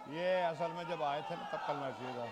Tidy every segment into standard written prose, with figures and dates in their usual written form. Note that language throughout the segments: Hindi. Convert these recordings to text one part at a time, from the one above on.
ये असल में जब आए थे ना तब करना चाहिए था।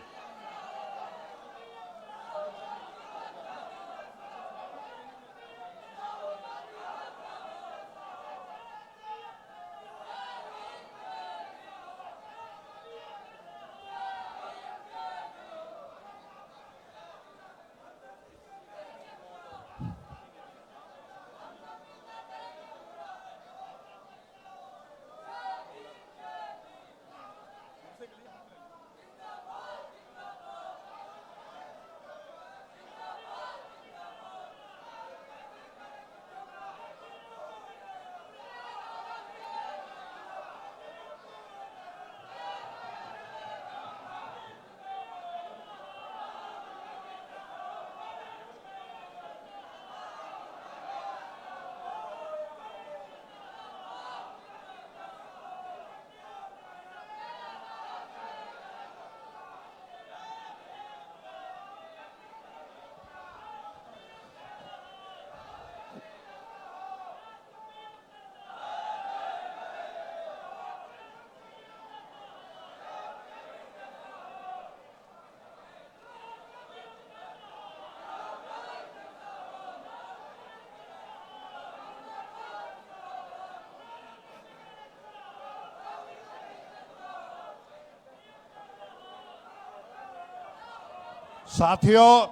साथियों,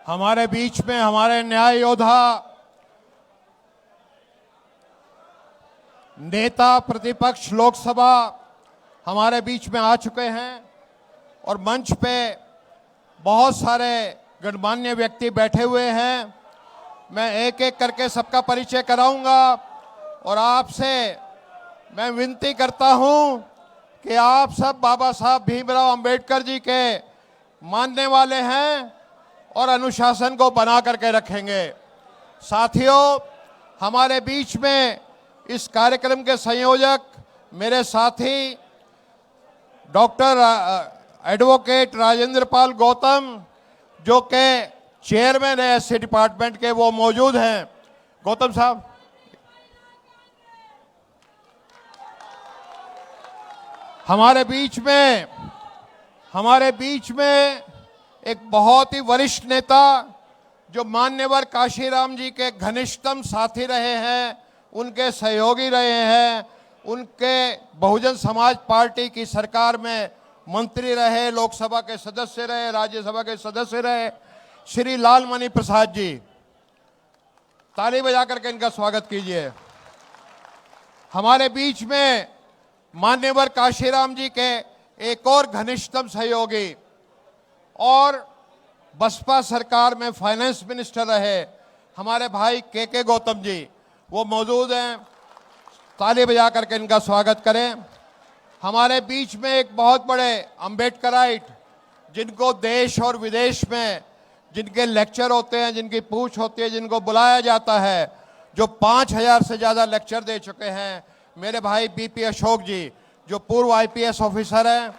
हमारे बीच में हमारे न्याय योद्धा, नेता प्रतिपक्ष लोकसभा हमारे बीच में आ चुके हैं और मंच पे बहुत सारे गणमान्य व्यक्ति बैठे हुए हैं। मैं एक एक करके सबका परिचय कराऊंगा और आपसे मैं विनती करता हूं कि आप सब बाबा साहब भीमराव अंबेडकर जी के मानने वाले हैं और अनुशासन को बना करके रखेंगे। साथियों, हमारे बीच में इस कार्यक्रम के संयोजक मेरे साथी डॉक्टर एडवोकेट राजेंद्र पाल गौतम, जो के चेयरमैन है एससी डिपार्टमेंट के, वो मौजूद हैं। गौतम साहब। हमारे बीच में एक बहुत ही वरिष्ठ नेता जो मान्यवर काशीराम जी के घनिष्ठतम साथी रहे हैं, उनके सहयोगी रहे हैं, उनके बहुजन समाज पार्टी की सरकार में मंत्री रहे, लोकसभा के सदस्य रहे, राज्यसभा के सदस्य रहे, श्री लालमणि प्रसाद जी। ताली बजा करके इनका स्वागत कीजिए। हमारे बीच में मान्यवर काशीराम जी के एक और घनिष्ठतम सहयोगी और बसपा सरकार में फाइनेंस मिनिस्टर रहे हमारे भाई के गौतम जी, वो मौजूद हैं। ताली बजा करके इनका स्वागत करें। हमारे बीच में एक बहुत बड़े अम्बेडकराइट, जिनको देश और विदेश में जिनके लेक्चर होते हैं, जिनकी पूछ होती है, जिनको बुलाया जाता है, जो 5000 से ज़्यादा लेक्चर दे चुके हैं, मेरे भाई बीपी अशोक जी, जो पूर्व आईपीएस ऑफिसर हैं।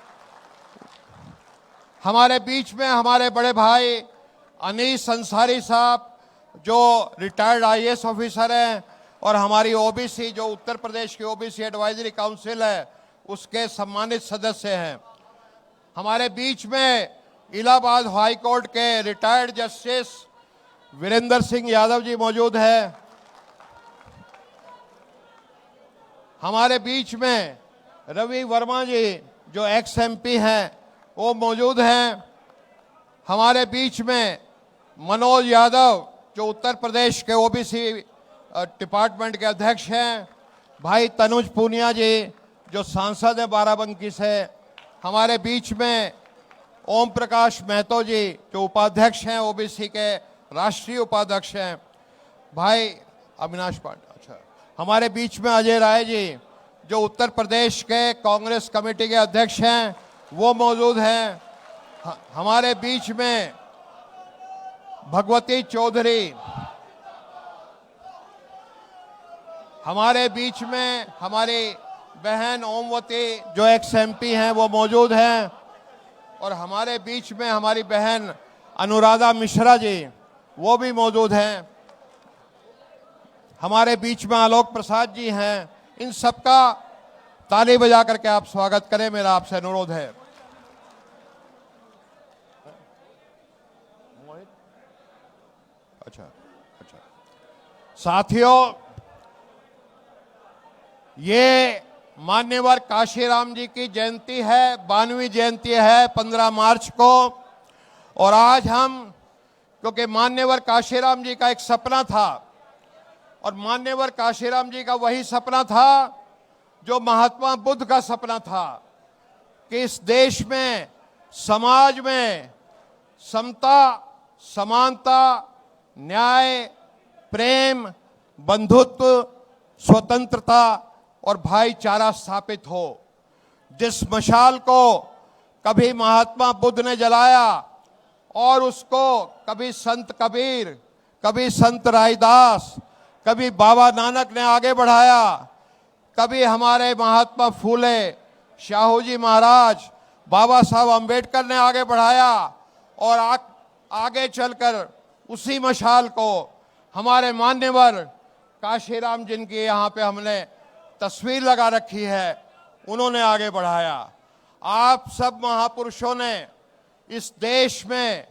हमारे बीच में हमारे बड़े भाई अनीस अंसारी साहब, जो रिटायर्ड आईएएस ऑफिसर हैं और हमारी ओबीसी, जो उत्तर प्रदेश की ओबीसी एडवाइजरी काउंसिल है, उसके सम्मानित सदस्य हैं। हमारे बीच में इलाहाबाद हाई कोर्ट के रिटायर्ड जस्टिस वीरेंद्र सिंह यादव जी मौजूद हैं। हमारे बीच में रवि वर्मा जी, जो एक्स एमपी हैं, वो मौजूद हैं। हमारे बीच में मनोज यादव, जो उत्तर प्रदेश के ओबीसी डिपार्टमेंट के अध्यक्ष हैं। भाई तनुज पूनिया जी, जो सांसद हैं बाराबंकी से। हमारे बीच में ओम प्रकाश महतो जी, जो उपाध्यक्ष हैं ओबीसी के, राष्ट्रीय उपाध्यक्ष हैं। भाई अविनाश पांडे। अच्छा, हमारे बीच में अजय राय जी, जो उत्तर प्रदेश के कांग्रेस कमेटी के अध्यक्ष हैं, वो मौजूद हैं। हमारे बीच में भगवती चौधरी, हमारे बीच में हमारी बहन ओमवती, जो एक्स एमपी हैं, वो मौजूद हैं। और हमारे बीच में हमारी बहन अनुराधा मिश्रा जी, वो भी मौजूद हैं। हमारे बीच में आलोक प्रसाद जी हैं। इन सबका ताली बजा करके आप स्वागत करें, मेरा आपसे अनुरोध है। अच्छा अच्छा साथियों, ये मान्यवर काशीराम जी की जयंती है, 92वीं जयंती है 15 मार्च को। और आज हम, क्योंकि मान्यवर काशीराम जी का एक सपना था, और मान्यवर काशीराम जी का वही सपना था जो महात्मा बुद्ध का सपना था, कि इस देश में, समाज में समता, समानता, न्याय, प्रेम, बंधुत्व, स्वतंत्रता और भाईचारा स्थापित हो। जिस मशाल को कभी महात्मा बुद्ध ने जलाया और उसको कभी संत कबीर, कभी संत रायदास, कभी बाबा नानक ने आगे बढ़ाया, कभी हमारे महात्मा फूले, शाहू जी महाराज, बाबा साहब अंबेडकर ने आगे बढ़ाया, और आगे चलकर उसी मशाल को हमारे मान्यवर काशीराम, जिनकी यहाँ पे हमने तस्वीर लगा रखी है, उन्होंने आगे बढ़ाया। आप सब महापुरुषों ने इस देश में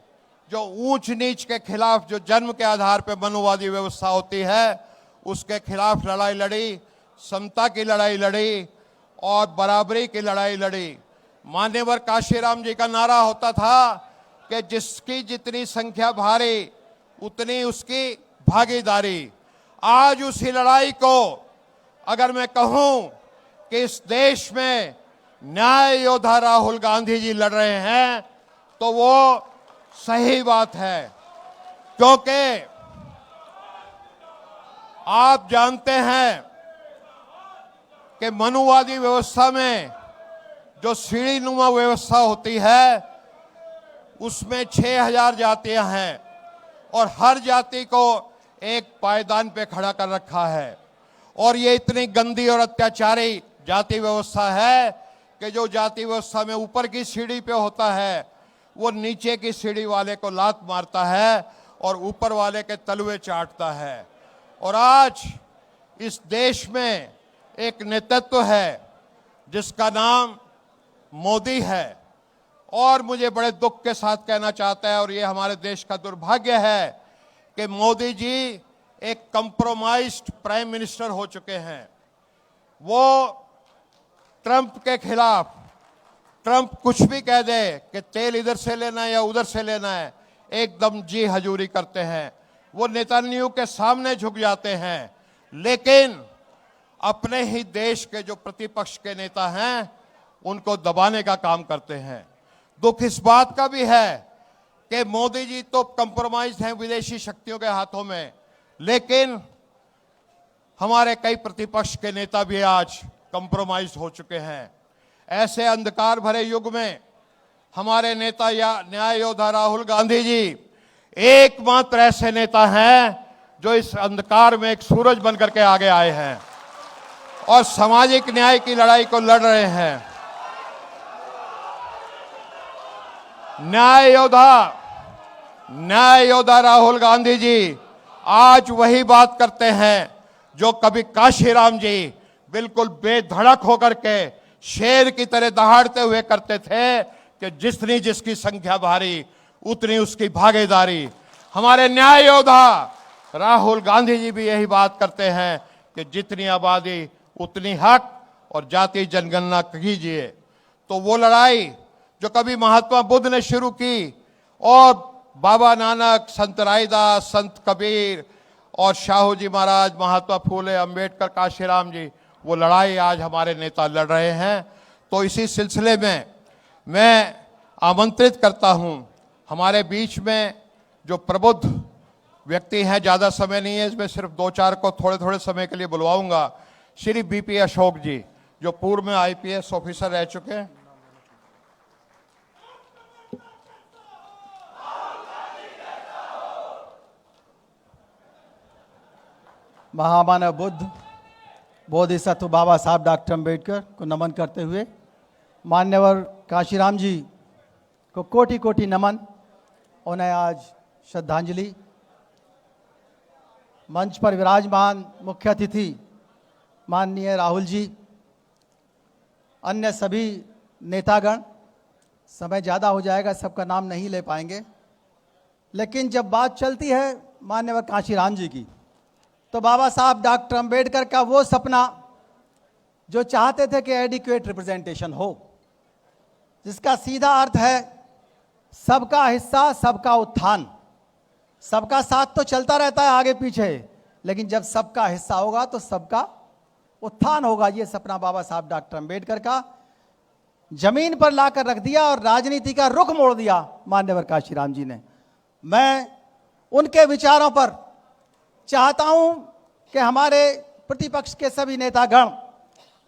जो ऊंच नीच के खिलाफ, जो जन्म के आधार पर मनुवादी व्यवस्था होती है, उसके खिलाफ लड़ाई लड़ी, समता की लड़ाई लड़ी और बराबरी की लड़ाई लड़ी। मान्यवर काशीराम जी का नारा होता था कि जिसकी जितनी संख्या भारी उतनी उसकी भागीदारी। आज उसी लड़ाई को अगर मैं कहूं कि इस देश में न्याय योद्धा राहुल गांधी जी लड़ रहे हैं, तो वो सही बात है, क्योंकि आप जानते हैं कि मनुवादी व्यवस्था में जो सीढ़ीनुमा व्यवस्था होती है, उसमें 6000 जातियां हैं और हर जाति को एक पायदान पे खड़ा कर रखा है। और ये इतनी गंदी और अत्याचारी जाति व्यवस्था है कि जो जाति व्यवस्था में ऊपर की सीढ़ी पे होता है, वो नीचे की सीढ़ी वाले को लात मारता है और ऊपर वाले के तलवे चाटता है। और आज इस देश में एक नेतृत्व है जिसका नाम मोदी है, और मुझे बड़े दुख के साथ कहना चाहता है, और ये हमारे देश का दुर्भाग्य है कि मोदी जी एक कंप्रोमाइज्ड प्राइम मिनिस्टर हो चुके हैं। वो ट्रंप के खिलाफ, ट्रंप कुछ भी कह दे कि तेल इधर से लेना है या उधर से लेना है, एकदम जी हजूरी करते हैं। वो नेतन्याहू के सामने झुक जाते हैं, लेकिन अपने ही देश के जो प्रतिपक्ष के नेता हैं उनको दबाने का काम करते हैं। दुख इस बात का भी है कि मोदी जी तो कंप्रोमाइज हैं विदेशी शक्तियों के हाथों में, लेकिन हमारे कई प्रतिपक्ष के नेता भी आज कंप्रोमाइज हो चुके हैं। ऐसे अंधकार भरे युग में हमारे नेता या न्याय योद्धा राहुल गांधी जी एकमात्र ऐसे नेता हैं जो इस अंधकार में एक सूरज बनकर के आगे आए हैं और सामाजिक न्याय की लड़ाई को लड़ रहे हैं। न्याय योद्धा राहुल गांधी जी आज वही बात करते हैं जो कभी काशीराम जी बिल्कुल बेधड़क होकर के शेर की तरह दहाड़ते हुए करते थे कि जितनी जिसकी संख्या भारी उतनी उसकी भागीदारी। हमारे न्याय योद्धा राहुल गांधी जी भी यही बात करते हैं कि जितनी आबादी उतनी हक और जाति जनगणना कीजिए। तो वो लड़ाई जो कभी महात्मा बुद्ध ने शुरू की और बाबा नानक, संत रायदास, संत कबीर और शाहू जी महाराज, महात्मा फूले, अंबेडकर, काशीराम जी, वो लड़ाई आज हमारे नेता लड़ रहे हैं। तो इसी सिलसिले में मैं आमंत्रित करता हूं हमारे बीच में जो प्रबुद्ध व्यक्ति हैं, ज़्यादा समय नहीं है इसमें, सिर्फ 2-4 को थोड़े थोड़े समय के लिए बुलवाऊंगा। श्री बीपी अशोक जी जो पूर्व में आईपीएस ऑफिसर रह चुके हैं। महामानव बुद्ध बोधिसत्व बाबा साहब डॉक्टर अम्बेडकर को नमन करते हुए मान्यवर काशीराम जी को कोटि कोटि नमन। उन्हें आज श्रद्धांजलि। मंच पर विराजमान मुख्य अतिथि माननीय राहुल जी, अन्य सभी नेतागण, समय ज़्यादा हो जाएगा, सबका नाम नहीं ले पाएंगे, लेकिन जब बात चलती है माननीय कांशीराम जी की, तो बाबा साहब डॉक्टर अंबेडकर का वो सपना जो चाहते थे कि एडिक्वेट रिप्रेजेंटेशन हो, जिसका सीधा अर्थ है सबका हिस्सा सबका उत्थान। सबका साथ तो चलता रहता है आगे पीछे, लेकिन जब सबका हिस्सा होगा तो सबका उत्थान होगा। ये सपना बाबा साहब डॉक्टर अंबेडकर का जमीन पर लाकर रख दिया और राजनीति का रुख मोड़ दिया मान्यवर कांशीराम जी ने। मैं उनके विचारों पर चाहता हूं कि हमारे प्रतिपक्ष के सभी नेतागण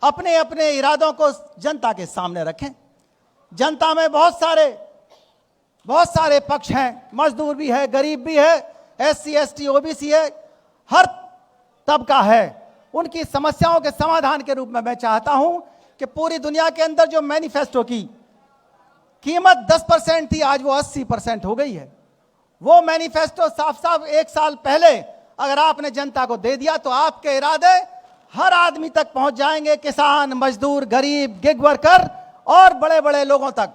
अपने अपने इरादों को जनता के सामने रखें। जनता में बहुत सारे पक्ष हैं, मजदूर भी है, गरीब भी है, SC ST OBC है, हर तबका है। उनकी समस्याओं के समाधान के रूप में मैं चाहता हूं कि पूरी दुनिया के अंदर जो मैनिफेस्टो की कीमत 10% थी, आज वो 80% हो गई है। वो मैनिफेस्टो साफ साफ एक साल पहले अगर आपने जनता को दे दिया तो आपके इरादे हर आदमी तक पहुंच जाएंगे, किसान, मजदूर, गरीब, गिग वर्कर और बड़े बड़े लोगों तक,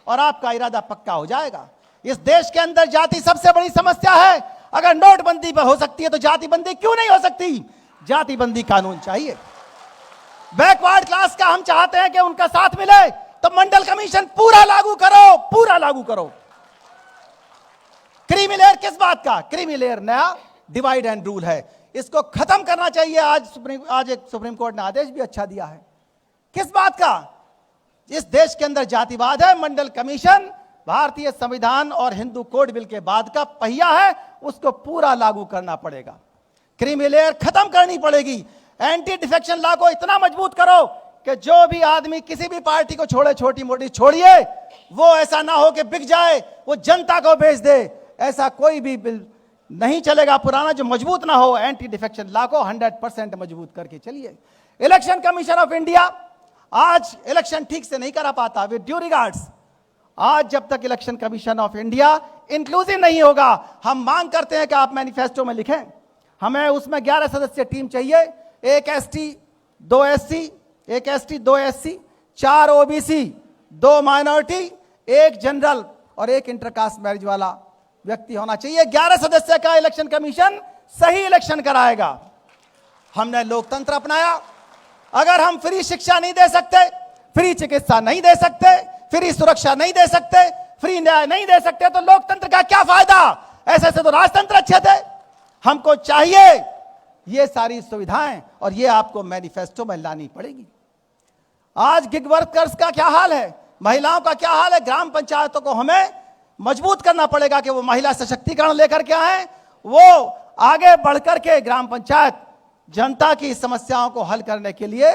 और आपका इरादा पक्का हो जाएगा। इस देश के अंदर जाति सबसे बड़ी समस्या है। अगर नोटबंदी पर हो सकती है तो जातिबंदी क्यों नहीं हो सकती? जातिबंदी कानून चाहिए। बैकवर्ड क्लास का हम चाहते हैं कि उनका साथ मिले, तो मंडल कमीशन पूरा लागू करो, पूरा लागू करो। क्रीमी लेयर किस बात का? क्रीमी लेयर नया डिवाइड एंड रूल है, इसको खत्म करना चाहिए। आज एक सुप्रीम कोर्ट ने आदेश भी अच्छा दिया है। किस बात का? इस देश के अंदर जातिवाद है। मंडल कमीशन भारतीय संविधान और हिंदू कोड बिल के बाद का पहिया है, उसको पूरा लागू करना पड़ेगा। क्रीमी लेयर खत्म करनी पड़ेगी। एंटी डिफेक्शन लॉ को इतना मजबूत करो कि जो भी आदमी किसी भी पार्टी को छोड़े, छोटी मोटी छोड़िए, वो ऐसा ना हो कि बिक जाए, वो जनता को बेच दे। ऐसा कोई भी बिल नहीं चलेगा पुराना जो मजबूत ना हो। एंटी डिफेक्शन लॉ को 100% मजबूत करके चलिए। इलेक्शन कमीशन ऑफ इंडिया आज इलेक्शन ठीक से नहीं करा पाता, विद ड्यू रिगार्ड्स। आज जब तक election commission of India inclusive नहीं होगा, हम मांग करते हैं कि आप मैनिफेस्टो में लिखें, हमें उसमें 11 सदस्य टीम चाहिए, 1 ST 2 SC, 1 ST 2 SC, 4 OBC, 2 minority, 1 general और 1 इंटरकास्ट मैरिज वाला व्यक्ति होना चाहिए। 11 सदस्य का इलेक्शन कमीशन सही इलेक्शन कराएगा। हमने लोकतंत्र अपनाया। अगर हम फ्री शिक्षा नहीं दे सकते, फ्री चिकित्सा नहीं दे सकते, फ्री सुरक्षा नहीं दे सकते, फ्री न्याय नहीं दे सकते, तो लोकतंत्र का क्या फायदा? ऐसे तो राजतंत्र अच्छे थे। हमको चाहिए ये सारी सुविधाएं, और ये आपको मैनिफेस्टो में लानी पड़ेगी। आज गिग वर्कर्स का क्या हाल है, महिलाओं का क्या हाल है? ग्राम पंचायतों को हमें मजबूत करना पड़ेगा कि वो महिला सशक्तिकरण लेकर के आए, वो आगे बढ़कर के ग्राम पंचायत जनता की समस्याओं को हल करने के लिए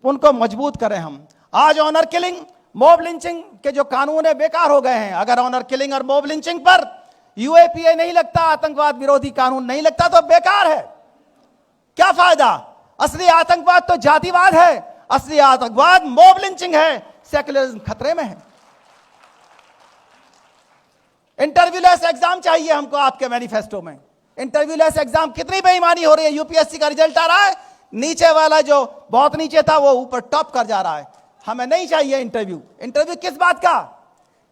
उनको मजबूत करें। हम आज ऑनर किलिंग, मॉब लिंचिंग के जो कानून है बेकार हो गए हैं। अगर ऑनर किलिंग और मॉब लिंचिंग पर UAPA नहीं लगता, आतंकवाद विरोधी कानून नहीं लगता, तो बेकार है। क्या फायदा? असली आतंकवाद तो जातिवाद है, असली आतंकवाद मॉब लिंचिंग है, सेक्युलरिज्म खतरे में है। इंटरव्यूलेस एग्जाम चाहिए हमको आपके मैनिफेस्टो में। इंटरव्यूलेस एग्जाम, कितनी बेईमानी हो रही है। UPSC का रिजल्ट आ रहा है, नीचे वाला जो बहुत नीचे था वो ऊपर टॉप कर जा रहा है। हमें नहीं चाहिए इंटरव्यू। इंटरव्यू किस बात का?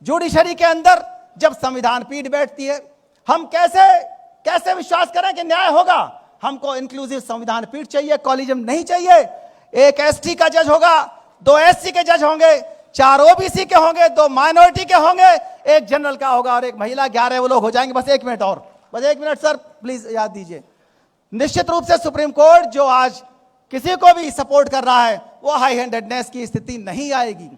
जुडिशरी के अंदर जब संविधान पीठ बैठती है, हम कैसे विश्वास करें कि न्याय होगा? हमको इंक्लूसिव संविधान पीठ चाहिए, कॉलिजम नहीं चाहिए। 1 ST का जज होगा, 2 SC के जज होंगे, 4 OBC के होंगे, 2 माइनॉरिटी के होंगे, 1 जनरल का होगा और 1 महिला। 11 वो लोग हो जाएंगे। बस 1 मिनट और, बस 1 मिनट सर, प्लीज याद दीजिए। निश्चित रूप से सुप्रीम कोर्ट जो आज किसी को भी सपोर्ट कर रहा है, वो हाई हैंडेडनेस की स्थिति नहीं आएगी।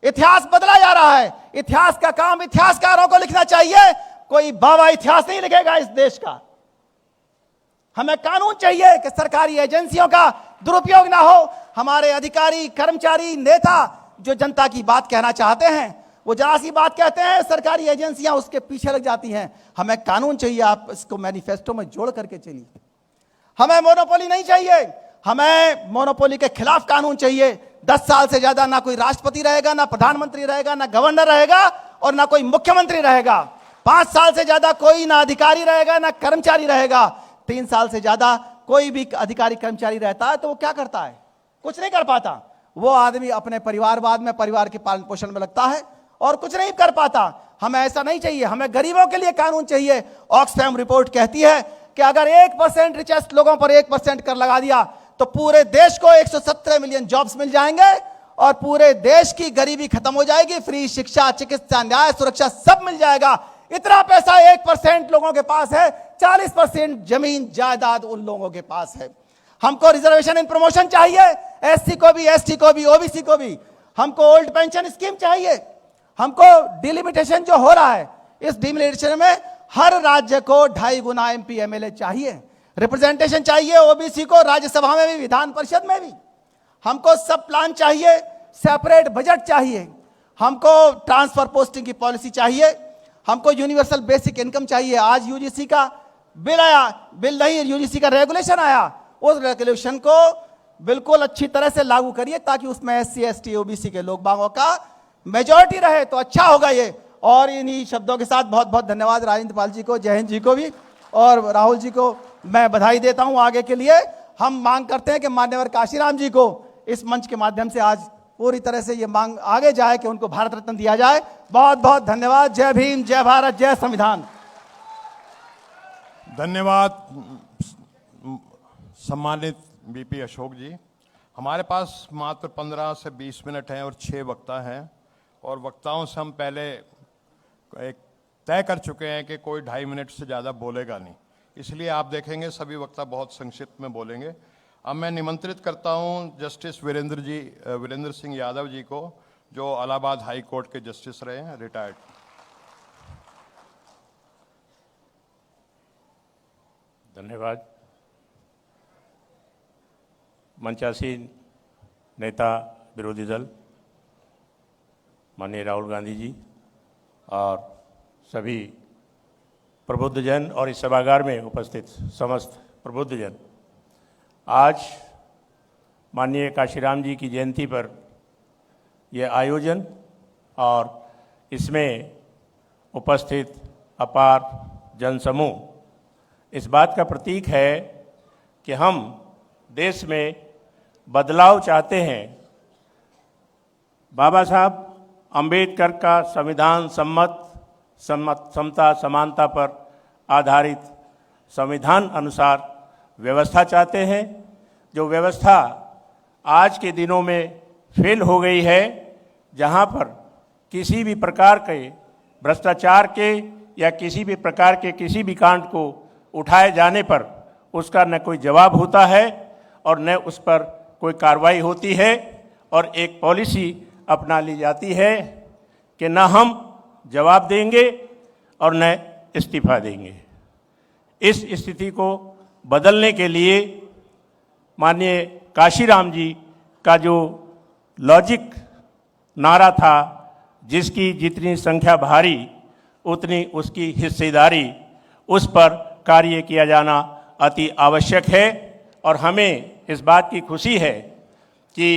इतिहास बदला जा रहा है। इतिहास का काम इतिहासकारों को लिखना चाहिए, कोई बाबा इतिहास नहीं लिखेगा इस देश का। हमें कानून चाहिए कि सरकारी एजेंसियों का दुरुपयोग ना हो। हमारे अधिकारी, कर्मचारी, नेता जो जनता की बात कहना चाहते हैं, वो जरा सी बात कहते हैं, सरकारी एजेंसियां उसके पीछे लग जाती हैं। हमें कानून चाहिए, आप इसको मैनिफेस्टो में जोड़ करके चलिए। हमें मोनोपोली नहीं चाहिए, हमें मोनोपोली के खिलाफ कानून चाहिए। 10 साल से ज्यादा ना कोई राष्ट्रपति रहेगा, ना प्रधानमंत्री रहेगा, ना गवर्नर रहेगा और ना कोई मुख्यमंत्री रहेगा। 5 साल से ज्यादा कोई ना अधिकारी रहेगा, ना कर्मचारी रहेगा। 3 साल से ज्यादा कोई भी अधिकारी कर्मचारी रहता है तो वो क्या करता है? कुछ नहीं कर पाता। वो आदमी अपने परिवारवाद में, परिवार के पालन पोषण में लगता है और कुछ नहीं कर पाता। हमें ऐसा नहीं चाहिए, हमें गरीबों के लिए कानून चाहिए। ऑक्सफैम रिपोर्ट कहती है कि अगर 1% रिचेस्ट लोगों पर 1% कर लगा दिया तो पूरे देश को 117 मिलियन जॉब्स मिल जाएंगे और पूरे देश की गरीबी खत्म हो जाएगी। फ्री शिक्षा, चिकित्सा, न्याय, सुरक्षा सब मिल जाएगा। इतना पैसा 1% लोगों के पास है, 40% जमीन जायदाद उन लोगों के पास है। हमको रिजर्वेशन इन प्रमोशन चाहिए, एससी को भी, एसटी को भी, ओबीसी को भी। हमको ओल्ड पेंशन स्कीम चाहिए। हमको डिलिमिटेशन जो हो रहा है, इस डिलिमिटेशन में हर राज्य को 2.5 गुना एमपी एमएलए चाहिए। रिप्रेजेंटेशन चाहिए ओबीसी को राज्यसभा में भी, विधान परिषद में भी। हमको सब प्लान चाहिए, सेपरेट बजट चाहिए। हमको ट्रांसफर पोस्टिंग की पॉलिसी चाहिए। हमको यूनिवर्सल बेसिक इनकम चाहिए। आज यूजीसी का बिल आया, बिल नहीं, यूजीसी का रेगुलेशन आया। उस रेगुलेशन को बिल्कुल अच्छी तरह से लागू करिए ताकि उसमें एससी, एसटी, ओबीसी के लोग बागों का मेजॉरिटी रहे तो अच्छा होगा ये। और इन्हीं शब्दों के साथ बहुत बहुत धन्यवाद राजेंद्र पाल जी को, जय हिंद जी को भी, और राहुल जी को मैं बधाई देता हूं आगे के लिए। हम मांग करते हैं कि मान्यवर काशीराम जी को इस मंच के माध्यम से आज पूरी तरह से ये मांग आगे जाए कि उनको भारत रत्न दिया जाए। बहुत बहुत धन्यवाद। जय भीम, जय भारत, जय संविधान। धन्यवाद सम्मानित बीपी अशोक जी। हमारे पास मात्र 15 से 20 मिनट हैं और 6 वक्ता हैं, और वक्ताओं से हम पहले एक तय कर चुके हैं कि कोई 2.5 मिनट से ज़्यादा बोलेगा नहीं, इसलिए आप देखेंगे सभी वक्ता बहुत संक्षिप्त में बोलेंगे। अब मैं निमंत्रित करता हूं जस्टिस वीरेंद्र सिंह यादव जी को, जो इलाहाबाद हाई कोर्ट के जस्टिस रहे हैं, रिटायर्ड। धन्यवाद। मंचासीन नेता विरोधी दल माननीय राहुल गांधी जी और सभी प्रबुद्धजन और इस सभागार में उपस्थित समस्त प्रबुद्धजन, आज माननीय काशीराम जी की जयंती पर यह आयोजन और इसमें उपस्थित अपार जनसमूह इस बात का प्रतीक है कि हम देश में बदलाव चाहते हैं। बाबा साहब अंबेडकर का संविधान सम्मत समता समानता पर आधारित संविधान अनुसार व्यवस्था चाहते हैं, जो व्यवस्था आज के दिनों में फेल हो गई है, जहां पर किसी भी प्रकार के भ्रष्टाचार के या किसी भी प्रकार के किसी भी कांड को उठाए जाने पर उसका न कोई जवाब होता है और न उस पर कोई कार्रवाई होती है, और एक पॉलिसी अपना ली जाती है कि न हम जवाब देंगे और न इस्तीफा देंगे। इस स्थिति को बदलने के लिए माननीय काशीराम जी का जो लॉजिक नारा था, जिसकी जितनी संख्या भारी उतनी उसकी हिस्सेदारी, उस पर कार्य किया जाना अति आवश्यक है। और हमें इस बात की खुशी है कि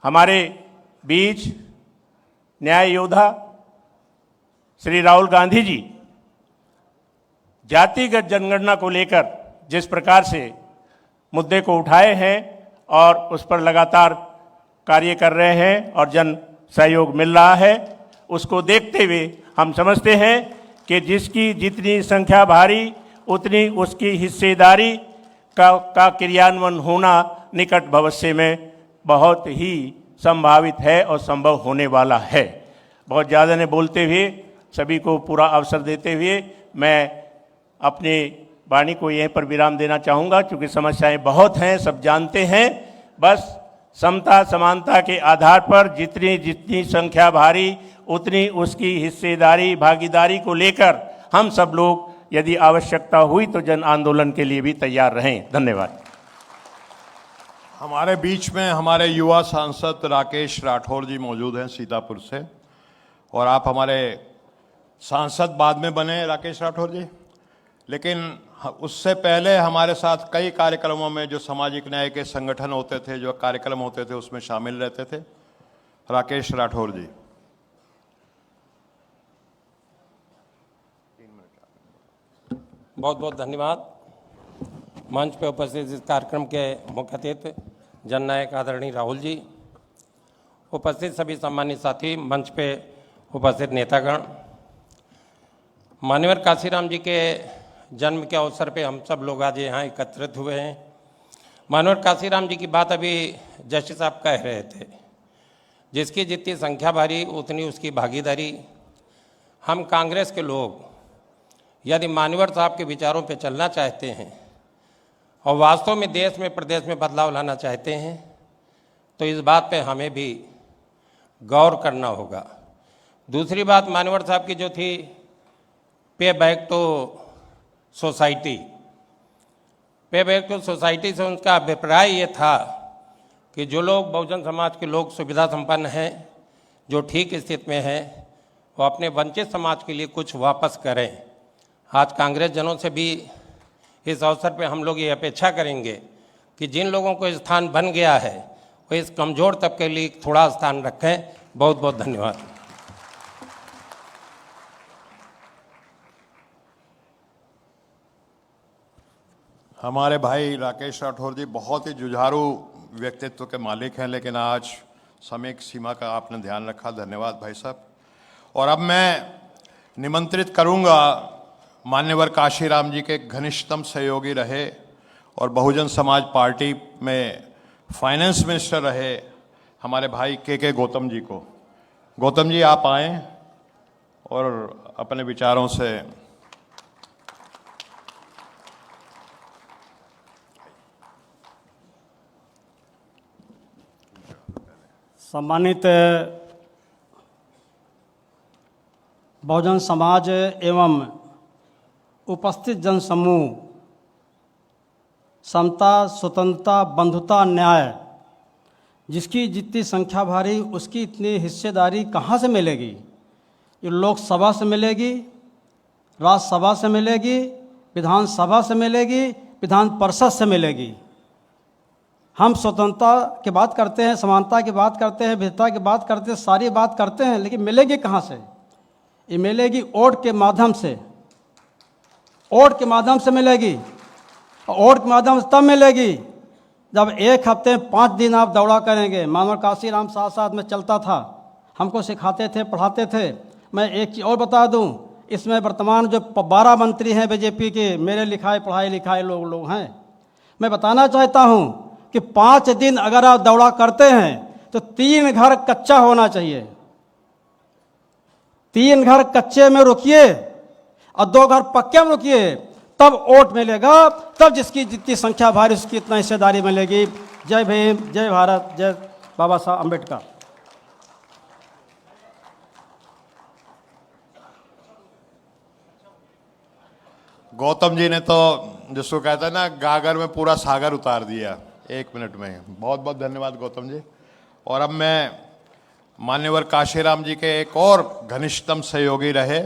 हमारे बीच न्याय योद्धा श्री राहुल गांधी जी जातिगत जनगणना को लेकर जिस प्रकार से मुद्दे को उठाए हैं और उस पर लगातार कार्य कर रहे हैं और जन सहयोग मिल रहा है, उसको देखते हुए हम समझते हैं कि जिसकी जितनी संख्या भारी उतनी उसकी हिस्सेदारी का क्रियान्वयन होना निकट भविष्य में बहुत ही संभावित है और संभव होने वाला है। बहुत ज़्यादा ने बोलते हुए सभी को पूरा अवसर देते हुए मैं अपनी वाणी को यहीं पर विराम देना चाहूँगा, क्योंकि समस्याएं बहुत हैं, सब जानते हैं। बस समता समानता के आधार पर जितनी जितनी संख्या भारी उतनी उसकी हिस्सेदारी भागीदारी को लेकर हम सब लोग यदि आवश्यकता हुई तो जन आंदोलन के लिए भी तैयार रहें। धन्यवाद। हमारे बीच में हमारे युवा सांसद राकेश राठौर जी मौजूद हैं सीतापुर से, और आप हमारे सांसद बाद में बने राकेश राठौर जी, लेकिन उससे पहले हमारे साथ कई कार्यक्रमों में जो सामाजिक न्याय के संगठन होते थे, जो कार्यक्रम होते थे, उसमें शामिल रहते थे। राकेश राठौर जी। बहुत बहुत धन्यवाद। मंच पर उपस्थित इस कार्यक्रम के मुख्य अतिथि जननायक आदरणीय राहुल जी, उपस्थित सभी सम्मानित साथी, मंच पे उपस्थित नेतागण, मान्यवर काशीराम जी के जन्म के अवसर पे हम सब लोग आज यहाँ एकत्रित हुए हैं। मान्यवर काशीराम जी की बात अभी जस्टिस साहब कह रहे थे, जिसकी जितनी संख्या भारी उतनी उसकी भागीदारी। हम कांग्रेस के लोग यदि मान्यवर साहब के विचारों पे चलना चाहते हैं और वास्तव में देश में प्रदेश में बदलाव लाना चाहते हैं तो इस बात पे हमें भी गौर करना होगा। दूसरी बात मान्यवर साहब की जो थी, पे बैक टू सोसाइटी, पे बैक टू सोसाइटी से उनका अभिप्राय ये था कि जो लोग बहुजन समाज के लोग सुविधा संपन्न हैं, जो ठीक स्थिति में हैं, वो अपने वंचित समाज के लिए कुछ वापस करें। आज कांग्रेस जनों से भी इस अवसर पे हम लोग ये अपेक्षा करेंगे कि जिन लोगों को स्थान बन गया है वो इस कमज़ोर तबके के लिए थोड़ा स्थान रखें। बहुत बहुत धन्यवाद। हमारे भाई राकेश राठौर जी बहुत ही जुझारू व्यक्तित्व के मालिक हैं, लेकिन आज समय की सीमा का आपने ध्यान रखा, धन्यवाद भाई साहब। और अब मैं निमंत्रित करूंगा मान्यवर काशीराम जी के घनिष्ठतम सहयोगी रहे और बहुजन समाज पार्टी में फाइनेंस मिनिस्टर रहे हमारे भाई के गौतम जी को। गौतम जी आप आएं और अपने विचारों से सम्मानित बहुजन समाज एवं उपस्थित जनसमूह, समता, स्वतंत्रता, बंधुता, न्याय, जिसकी जितनी संख्या भारी उसकी इतनी हिस्सेदारी कहाँ से मिलेगी? ये लोकसभा से मिलेगी, राज्यसभा से मिलेगी, विधानसभा से मिलेगी, विधान परिषद से मिलेगी। हम स्वतंत्रता की बात करते हैं, समानता की बात करते हैं, विविधता की बात करते हैं, सारी बात करते हैं, लेकिन मिलेगी कहाँ से? ये मिलेगी वोट के माध्यम से, वोट के माध्यम से मिलेगी। और वोट के माध्यम से तब मिलेगी जब एक हफ्ते 5 दिन आप दौड़ा करेंगे। मानव काशीराम साथ साथ में चलता था, हमको सिखाते थे, पढ़ाते थे। मैं एक चीज़ और बता दूं, इसमें वर्तमान जो 12 मंत्री हैं बीजेपी के, मेरे लिखाए पढ़ाए लिखाए लोग हैं। मैं बताना चाहता हूं कि 5 दिन अगर आप दौड़ा करते हैं तो 3 घर कच्चा होना चाहिए। 3 घर कच्चे में रुकिए और 2 घर पक्के में रुकिए, तब वोट मिलेगा, तब जिसकी जितनी संख्या भारी उसकी इतना हिस्सेदारी मिलेगी। जय भीम, जय भारत, जय बाबा साहब अम्बेडकर। गौतम जी ने तो जिसको कहते हैं ना, गागर में पूरा सागर उतार दिया 1 मिनट में। बहुत बहुत धन्यवाद गौतम जी। और अब मैं मान्यवर काशीराम जी के एक और घनिष्ठतम सहयोगी रहे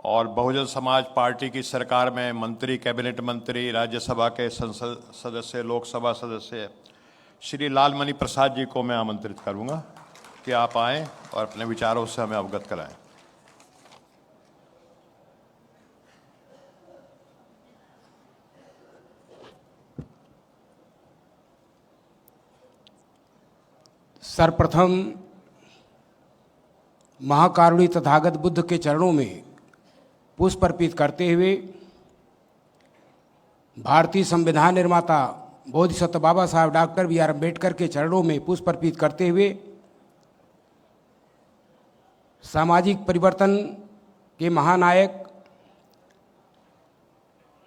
और बहुजन समाज पार्टी की सरकार में मंत्री, कैबिनेट मंत्री, राज्यसभा के संसद सदस्य, लोकसभा सदस्य श्री लालमणि प्रसाद जी को मैं आमंत्रित करूंगा कि आप आएं और अपने विचारों से हमें अवगत कराएं। सर्वप्रथम महाकारुणी तथागत बुद्ध के चरणों में पुष्प अर्पित करते हुए भारतीय संविधान निर्माता बोधिसत्व बाबा साहब डॉक्टर बी आर अम्बेडकर के चरणों में पुष्प अर्पित करते हुए सामाजिक परिवर्तन के महानायक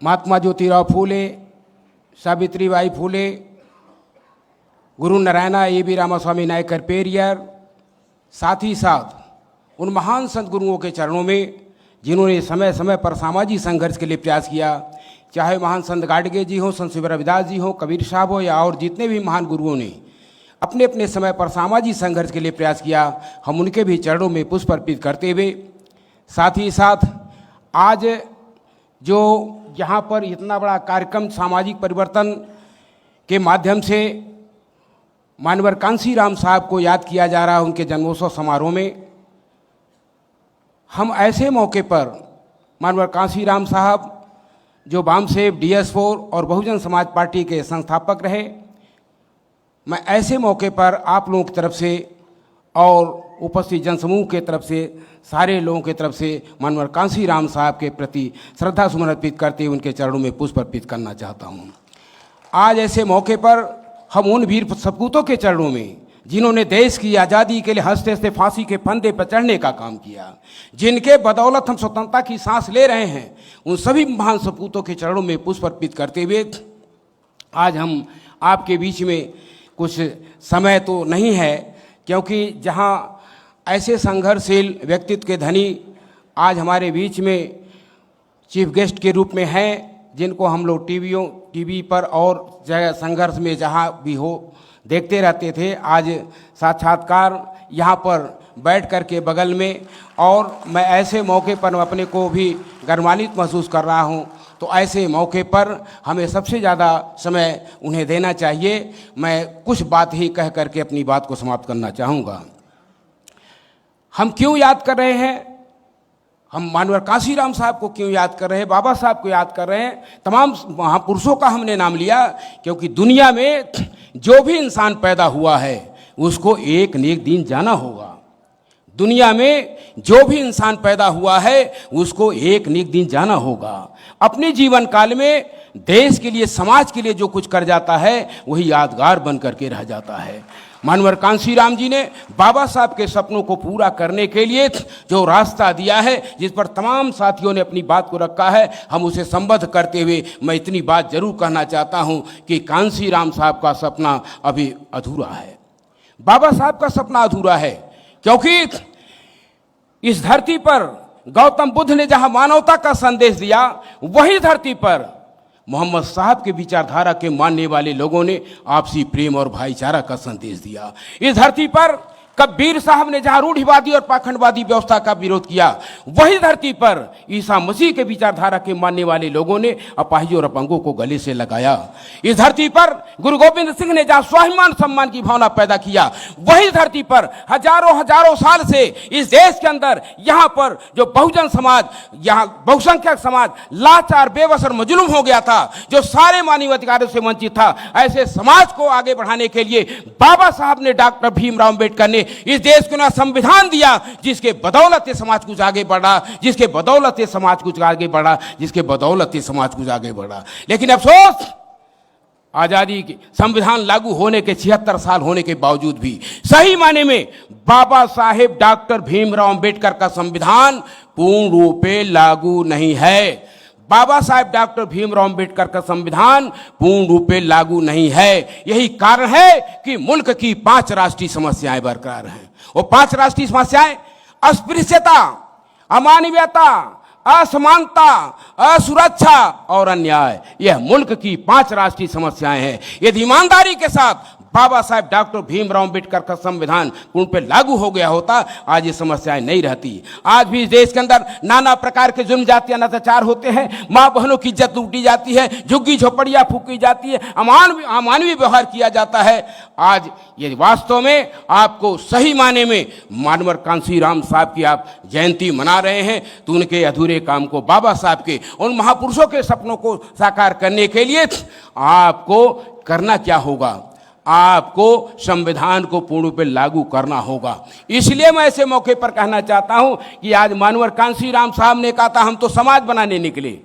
महात्मा ज्योतिराव फूले, सावित्रीबाई फूले, गुरु नारायणा ए.बी. रामास्वामी नायकर पेरियर, साथ ही साथ उन महान संत गुरुओं के चरणों में जिन्होंने समय समय पर सामाजिक संघर्ष के लिए प्रयास किया, चाहे महान संत गाडगे जी हों, संत शिव रविदास जी हों, कबीर साहब हो, या और जितने भी महान गुरुओं ने अपने अपने समय पर सामाजिक संघर्ष के लिए प्रयास किया, हम उनके भी चरणों में पुष्प अर्पित करते हुए साथ ही साथ आज जो यहाँ पर इतना बड़ा कार्यक्रम सामाजिक परिवर्तन के माध्यम से मान्यवर कांशीराम साहब को याद किया जा रहा है उनके जन्मोत्सव समारोह में, हम ऐसे मौके पर मान्यवर कांशीराम साहब जो वामसेव, DS4 और बहुजन समाज पार्टी के संस्थापक रहे। मैं ऐसे मौके पर आप लोगों की तरफ से और उपस्थित जनसमूह के तरफ से, सारे लोगों की तरफ से मानवर कांसीराम साहब के प्रति श्रद्धा सुमन अर्पित करते हुए उनके चरणों में पुष्प अर्पित करना चाहता हूँ। आज ऐसे मौके पर हम उन वीर सपूतों के चरणों में, जिन्होंने देश की आज़ादी के लिए हंसते हंसते फांसी के फंदे पर चढ़ने का काम किया, जिनके बदौलत हम स्वतंत्रता की सांस ले रहे हैं, उन सभी महान सपूतों के चरणों में पुष्प अर्पित करते हुए आज हम आपके बीच में कुछ समय तो नहीं है, क्योंकि जहां ऐसे संघर्षशील व्यक्तित्व के धनी आज हमारे बीच में चीफ गेस्ट के रूप में हैं, जिनको हम लोग टीवी पर और जगह संघर्ष में जहां भी हो देखते रहते थे। आज साक्षात्कार यहाँ पर बैठ कर के बगल में, और मैं ऐसे मौके पर अपने को भी गर्वान्वित महसूस कर रहा हूँ। तो ऐसे मौके पर हमें सबसे ज़्यादा समय उन्हें देना चाहिए। मैं कुछ बात ही कह करके अपनी बात को समाप्त करना चाहूँगा। हम क्यों याद कर रहे हैं? हम मानवर कांसीराम साहब को क्यों याद कर रहे हैं? बाबा साहब को याद कर रहे हैं। तमाम महापुरुषों का हमने नाम लिया, क्योंकि दुनिया में जो भी इंसान पैदा हुआ है उसको एक न एक दिन जाना होगा। दुनिया में जो भी इंसान पैदा हुआ है उसको एक न एक दिन जाना होगा। अपने जीवन काल में देश के लिए, समाज के लिए जो कुछ कर जाता है वही यादगार बन करके रह जाता है। मानवर कांसीराम जी ने बाबा साहब के सपनों को पूरा करने के लिए जो रास्ता दिया है, जिस पर तमाम साथियों ने अपनी बात को रखा है, हम उसे संबद्ध करते हुए मैं इतनी बात जरूर कहना चाहता हूं कि कांसीराम साहब का सपना अभी अधूरा है। बाबा साहब का सपना अधूरा है, क्योंकि इस धरती पर गौतम बुद्ध ने जहां मानवता का संदेश दिया, वही धरती पर मोहम्मद साहब के विचारधारा के मानने वाले लोगों ने आपसी प्रेम और भाईचारा का संदेश दिया। इस धरती पर कबीर साहब ने जहां रूढ़िवादी और पाखंडवादी व्यवस्था का विरोध किया, वही धरती पर ईसा मसीह के विचारधारा के मानने वाले लोगों ने अपाहिजों और अपंगों को गले से लगाया। इस धरती पर गुरु गोविंद सिंह ने जहां स्वाभिमान सम्मान की भावना पैदा किया, वही धरती पर हजारों साल से इस देश के अंदर यहाँ पर जो बहुजन समाज, यहाँ बहुसंख्यक समाज लाचार, बेबस और मजलूम हो गया था, जो सारे मानवीय अधिकारों से वंचित था, ऐसे समाज को आगे बढ़ाने के लिए बाबा साहब ने, डॉक्टर भीमराव अम्बेडकर ने इस देश को ना संविधान दिया, जिसके बदौलत ये समाज कुछ आगे बढ़ा, जिसके बदौलत ये समाज कुछ आगे बढ़ा, जिसके बदौलत ये समाज कुछ आगे बढ़ा। लेकिन अफसोस, आजादी के संविधान लागू होने के 76 साल होने के बावजूद भी सही माने में बाबा साहेब डॉक्टर भीमराव अम्बेडकर का संविधान पूर्ण रूप से लागू नहीं है। बाबा साहेब डॉक्टर भीमराव अम्बेडकर का संविधान पूर्ण रूप से लागू नहीं है। यही कारण है कि मुल्क की 5 राष्ट्रीय समस्याएं बरकरार हैं। वो 5 राष्ट्रीय समस्याएं अस्पृश्यता, अमानवीयता, असमानता, असुरक्षा और अन्याय, यह मुल्क की 5 राष्ट्रीय समस्याएं हैं। यदि ईमानदारी के साथ बाबा साहेब डॉक्टर भीमराव अम्बेडकर का संविधान पूर्ण पे लागू हो गया होता, आज ये समस्याएं नहीं रहती। आज भी इस देश के अंदर नाना प्रकार के जुल्म, जातियां, अत्याचार होते हैं, माँ बहनों की इज्जत लूटी जाती है, झुग्गी झोपड़ियां फूकी जाती है, अमानवीय व्यवहार किया जाता है। आज ये वास्तव में आपको सही माने में मानवर कांसीराम साहब की आप जयंती मना रहे हैं, तो उनके अधूरे काम को, बाबा साहब के उन महापुरुषों के सपनों को साकार करने के लिए आपको करना क्या होगा? आपको संविधान को पूर्ण रूप से लागू करना होगा। इसलिए मैं ऐसे मौके पर कहना चाहता हूं कि आज मानवर कांसीराम साहब ने कहा था हम तो समाज बनाने निकले।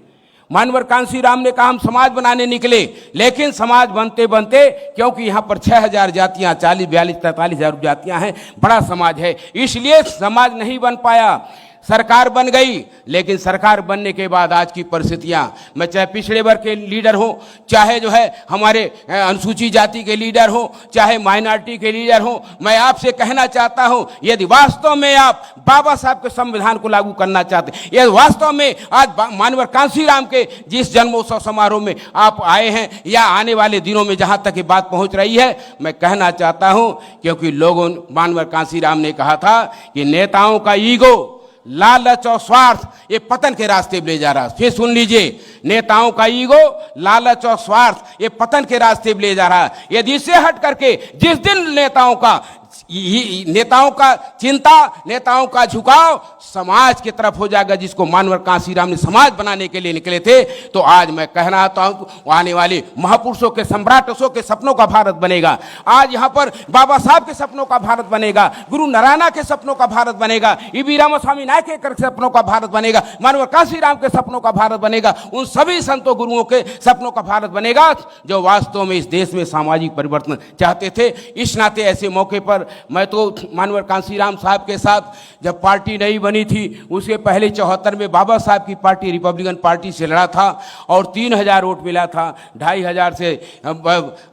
मानवर कांसीराम ने कहा हम समाज बनाने निकले, लेकिन समाज बनते बनते, क्योंकि यहाँ पर 6000 जातियाँ, 40, 42, 43,000 जातियाँ हैं, बड़ा समाज है, इसलिए समाज नहीं बन पाया। सरकार बन गई, लेकिन सरकार बनने के बाद आज की परिस्थितियां, मैं चाहे पिछड़े वर्ग के लीडर हो, चाहे जो है हमारे अनुसूचित जाति के लीडर हो, चाहे माइनॉरिटी के लीडर हो, मैं आपसे कहना चाहता हूं, यदि वास्तव में आप बाबा साहब के संविधान को लागू करना चाहते, यदि वास्तव में आज मानवर कांसीराम के जिस जन्मोत्सव समारोह में आप आए हैं या आने वाले दिनों में जहां तक ये बात पहुंच रही है, मैं कहना चाहता हूं, क्योंकि लोगों, मानवर कांसीराम ने कहा था कि नेताओं का ईगो, लालच और स्वार्थ ये पतन के रास्ते पे ले जा रहा है। फिर सुन लीजिए, नेताओं का ईगो, लालच और स्वार्थ ये पतन के रास्ते पे ले जा रहा है। यदि इससे हट करके जिस दिन नेताओं का नेताओं का चिंता, नेताओं का झुकाव समाज की तरफ हो जाएगा, जिसको मानवर कांशीराम ने समाज बनाने के लिए निकले थे। तो आज मैं कहना चाहता हूं, आने वाले महापुरुषों के, सम्राटों के सपनों का भारत बनेगा। आज यहां पर बाबा साहब के सपनों का भारत बनेगा, गुरु नारायण के सपनों का भारत बनेगा, ईबी रामास्वामी नायक के सपनों का भारत बनेगा, मानवर कांशीराम के सपनों का भारत बनेगा, उन सभी संतों गुरुओं के सपनों का भारत बनेगा जो वास्तव में इस देश में सामाजिक परिवर्तन चाहते थे। इस नाते ऐसे मौके पर मैं तो मानवर कांशीराम साहब के साथ, जब पार्टी नहीं बनी थी उसके पहले 74 में बाबा साहब की पार्टी रिपब्लिकन पार्टी से लड़ा था और 3000 वोट मिला था। 2500 से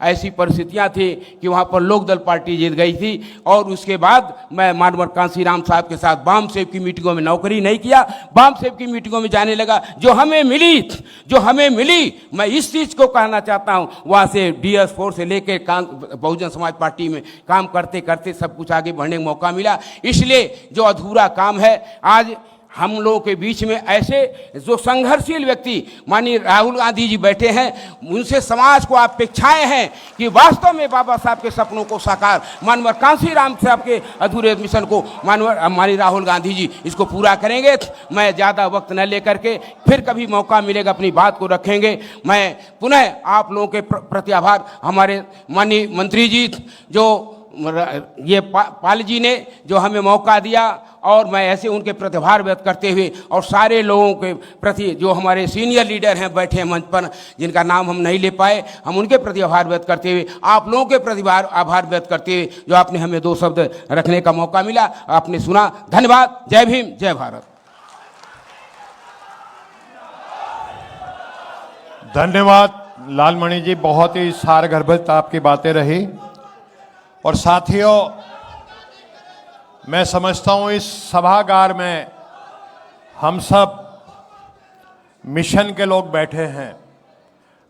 ऐसी परिस्थितियां थी कि वहां पर लोकदल पार्टी जीत गई थी। और उसके बाद मैं मानवर कांशीराम साहब के साथ बाम सेब की मीटिंगों में नौकरी नहीं किया, बाम सेब की मीटिंगों में जाने लगा। जो हमें मिली मैं इस चीज को कहना चाहता हूं, वहां से DS4 से लेकर बहुजन समाज पार्टी में काम करते करते सब कुछ आगे बढ़ने का मौका मिला। इसलिए जो अधूरा काम है, आज हम लोगों के बीच में ऐसे जो संघर्षशील व्यक्ति माननीय राहुल गांधी जी बैठे हैं, उनसे समाज को अपेक्षाएं हैं कि वास्तव में बाबा साहब के सपनों को साकार, मानवर कांशीराम साहब के अधूरे मिशन को माननीय राहुल गांधी जी इसको पूरा करेंगे। मैं ज़्यादा वक्त न लेकर के, फिर कभी मौका मिलेगा अपनी बात को रखेंगे। मैं पुनः आप लोगों के प्रति आभार, हमारे माननीय मंत्री जी जो ये पाल जी ने जो हमें मौका दिया, और मैं ऐसे उनके प्रति आभार व्यक्त करते हुए, और सारे लोगों के प्रति जो हमारे सीनियर लीडर हैं बैठे हैं मंच पर, जिनका नाम हम नहीं ले पाए, हम उनके प्रति आभार व्यक्त करते हुए, आप लोगों के प्रति आभार व्यक्त करते हुए जो आपने हमें 2 शब्द रखने का मौका मिला, आपने सुना। धन्यवाद। जय भीम, जय भारत। धन्यवाद लालमणि जी, बहुत ही सारगर्भित आपकी बातें रही। और साथियों, मैं समझता हूं इस सभागार में हम सब मिशन के लोग बैठे हैं,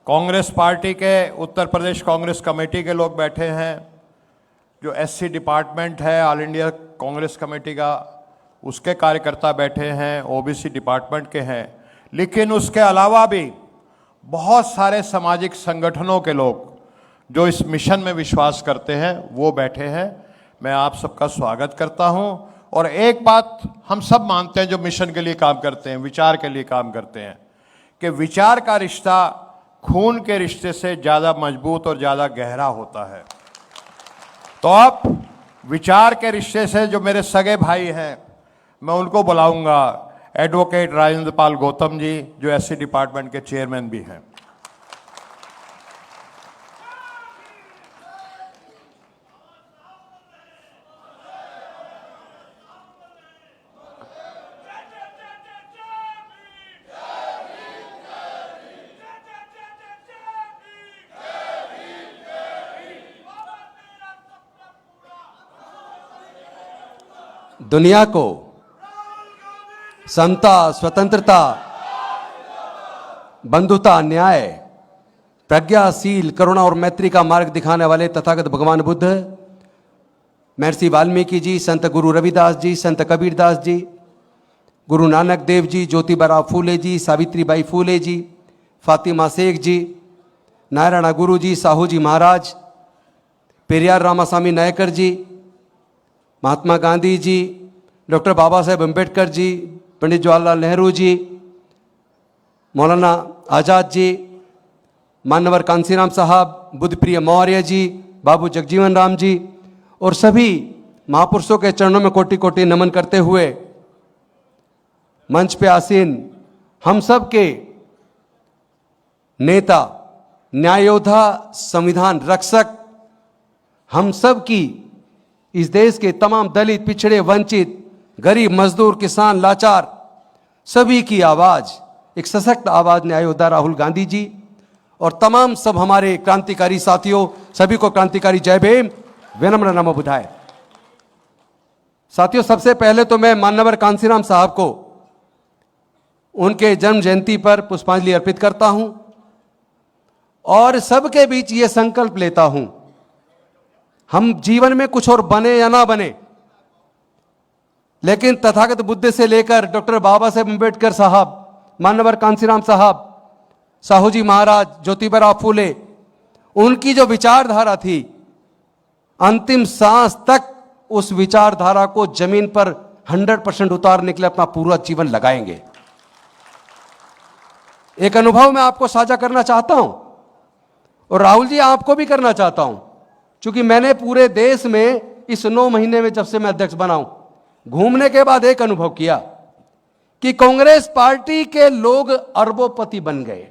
कांग्रेस पार्टी के, उत्तर प्रदेश कांग्रेस कमेटी के लोग बैठे हैं, जो SC डिपार्टमेंट है ऑल इंडिया कांग्रेस कमेटी का, उसके कार्यकर्ता बैठे हैं, OBC डिपार्टमेंट के हैं, लेकिन उसके अलावा भी बहुत सारे सामाजिक संगठनों के लोग जो इस मिशन में विश्वास करते हैं वो बैठे हैं। मैं आप सबका स्वागत करता हूं। और एक बात हम सब मानते हैं जो मिशन के लिए काम करते हैं, विचार के लिए काम करते हैं, कि विचार का रिश्ता खून के रिश्ते से ज़्यादा मजबूत और ज़्यादा गहरा होता है। तो अब विचार के रिश्ते से जो मेरे सगे भाई हैं, मैं उनको बुलाऊंगा, एडवोकेट राजेंद्र पाल गौतम जी जो SC डिपार्टमेंट के चेयरमैन भी हैं। दुनिया को समता, स्वतंत्रता, बंधुता, न्याय, प्रज्ञाशील, करुणा और मैत्री का मार्ग दिखाने वाले तथागत भगवान बुद्ध, महर्षि वाल्मीकि जी, संत गुरु रविदास जी, संत कबीरदास जी, गुरु नानक देव जी, ज्योतिबा फूले जी, सावित्रीबाई फूले जी, फातिमा शेख जी, नारायण गुरु जी, साहू जी महाराज, पेरियार रामास्वामी नायकर जी, महात्मा गांधी जी, डॉक्टर बाबा साहेब अम्बेडकर जी, पंडित जवाहरलाल नेहरू जी, मौलाना आज़ाद जी, मानवर कांशीराम साहब, बुद्ध प्रिय मौर्य जी, बाबू जगजीवन राम जी और सभी महापुरुषों के चरणों में कोटि कोटि नमन करते हुए मंच पे आसीन हम सब के नेता, न्याय योद्धा, संविधान रक्षक, हम सब की, इस देश के तमाम दलित, पिछड़े, वंचित, गरीब, मजदूर, किसान, लाचार, सभी की आवाज, एक सशक्त आवाज न्याय योद्धा राहुल गांधी जी और तमाम सब हमारे क्रांतिकारी साथियों, सभी को क्रांतिकारी जय भीम, विनम्र नमो बुधाय। साथियों, सबसे पहले तो मैं मानवर कांशीराम साहब को उनके जन्म जयंती पर पुष्पांजलि अर्पित करता हूं और सबके बीच ये संकल्प लेता हूं, हम जीवन में कुछ और बने या ना बने, लेकिन तथागत बुद्ध से लेकर डॉक्टर बाबा साहेब अम्बेडकर साहब, मानवर कांशीराम साहब, साहू जी महाराज, ज्योतिबा फूले, उनकी जो विचारधारा थी, अंतिम सांस तक उस विचारधारा को जमीन पर 100% उतारने के लिए अपना पूरा जीवन लगाएंगे। एक अनुभव मैं आपको साझा करना चाहता हूं और राहुल जी आपको भी करना चाहता हूं, क्योंकि मैंने पूरे देश में इस 9 महीने में जब से मैं अध्यक्ष बना हूं, घूमने के बाद एक अनुभव किया कि कांग्रेस पार्टी के लोग अरबोपति बन गए।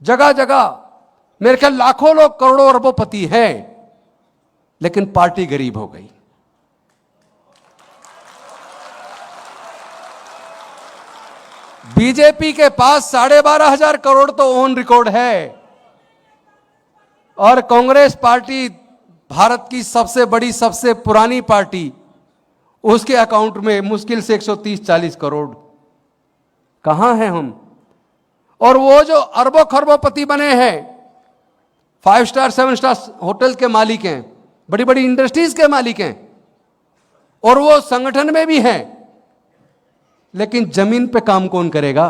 जगह जगह मेरे ख्याल लाखों लोग करोड़ों अरबोपति हैं, लेकिन पार्टी गरीब हो गई। बीजेपी के पास 12,500 करोड़ तो ऑन रिकॉर्ड है और कांग्रेस पार्टी भारत की सबसे बड़ी, सबसे पुरानी पार्टी, उसके अकाउंट में मुश्किल से 130-140 करोड़। कहां हैं हम? और वो जो अरबों खरबोपति बने हैं, 5 स्टार 7 स्टार होटल के मालिक हैं, बड़ी बड़ी इंडस्ट्रीज के मालिक हैं, और वो संगठन में भी हैं, लेकिन जमीन पे काम कौन करेगा?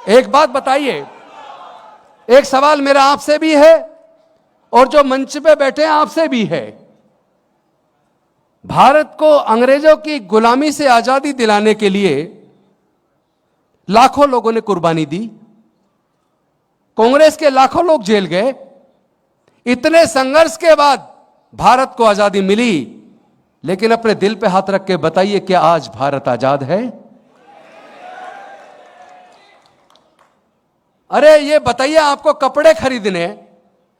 एक बात बताइए, एक सवाल मेरा आपसे भी है और जो मंच पे बैठे हैं आपसे भी है। भारत को अंग्रेजों की गुलामी से आजादी दिलाने के लिए लाखों लोगों ने कुर्बानी दी, कांग्रेस के लाखों लोग जेल गए। इतने संघर्ष के बाद भारत को आजादी मिली, लेकिन अपने दिल पे हाथ रख के बताइए, क्या आज भारत आजाद है? अरे ये बताइए, आपको कपड़े खरीदने,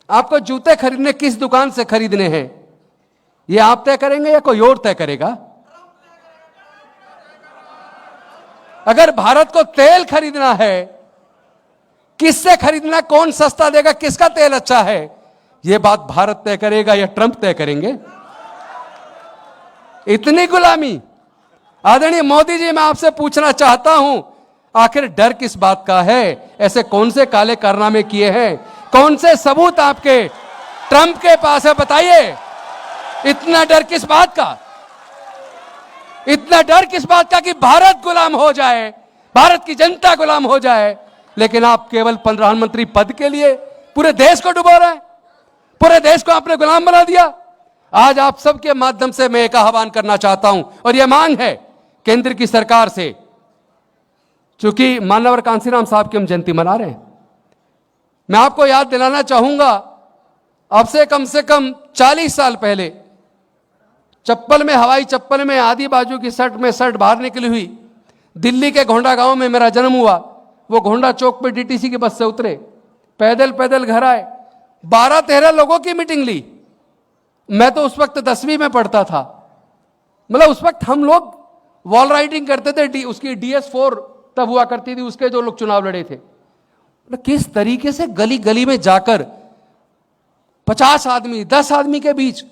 आपको जूते खरीदने किस दुकान से खरीदने हैं? ये आप तय करेंगे या कोई और तय करेगा? अगर भारत को तेल खरीदना है, किससे खरीदना, कौन सस्ता देगा, किसका तेल अच्छा है, यह बात भारत तय करेगा या ट्रंप तय करेंगे? इतनी गुलामी। आदरणीय मोदी जी, मैं आपसे पूछना चाहता हूं, आखिर डर किस बात का है? ऐसे कौन से काले कारनामे किए हैं? कौन से सबूत आपके ट्रंप के पास है? बताइए, इतना डर किस बात का? इतना डर किस बात का कि भारत गुलाम हो जाए, भारत की जनता गुलाम हो जाए, लेकिन आप केवल प्रधानमंत्री पद के लिए पूरे देश को डुबो रहे हैं, पूरे देश को आपने गुलाम बना दिया। आज आप सबके माध्यम से मैं एक आह्वान करना चाहता हूं और यह मांग है केंद्र की सरकार से, चूंकि मानवर कांसीराम साहब की हम जयंती मना रहे हैं, मैं आपको याद दिलाना चाहूंगा, अब से कम 40 साल पहले चप्पल में, हवाई चप्पल में, आधी बाजू की शर्ट में शर्ट बाहर निकली हुई, दिल्ली के घोंडा गांव में मेरा जन्म हुआ। वो घोंडा चौक पे डीटीसी की बस से उतरे, पैदल पैदल घर आए, 12-13 लोगों की मीटिंग ली। मैं तो उस वक्त 10वीं में पढ़ता था, मतलब उस वक्त हम लोग वॉल राइटिंग करते थे, उसकी DS4 तब हुआ करती थी, उसके जो लोग चुनाव लड़े थे। किस तरीके से गली गली में जाकर 50 आदमी 10 आदमी के बीच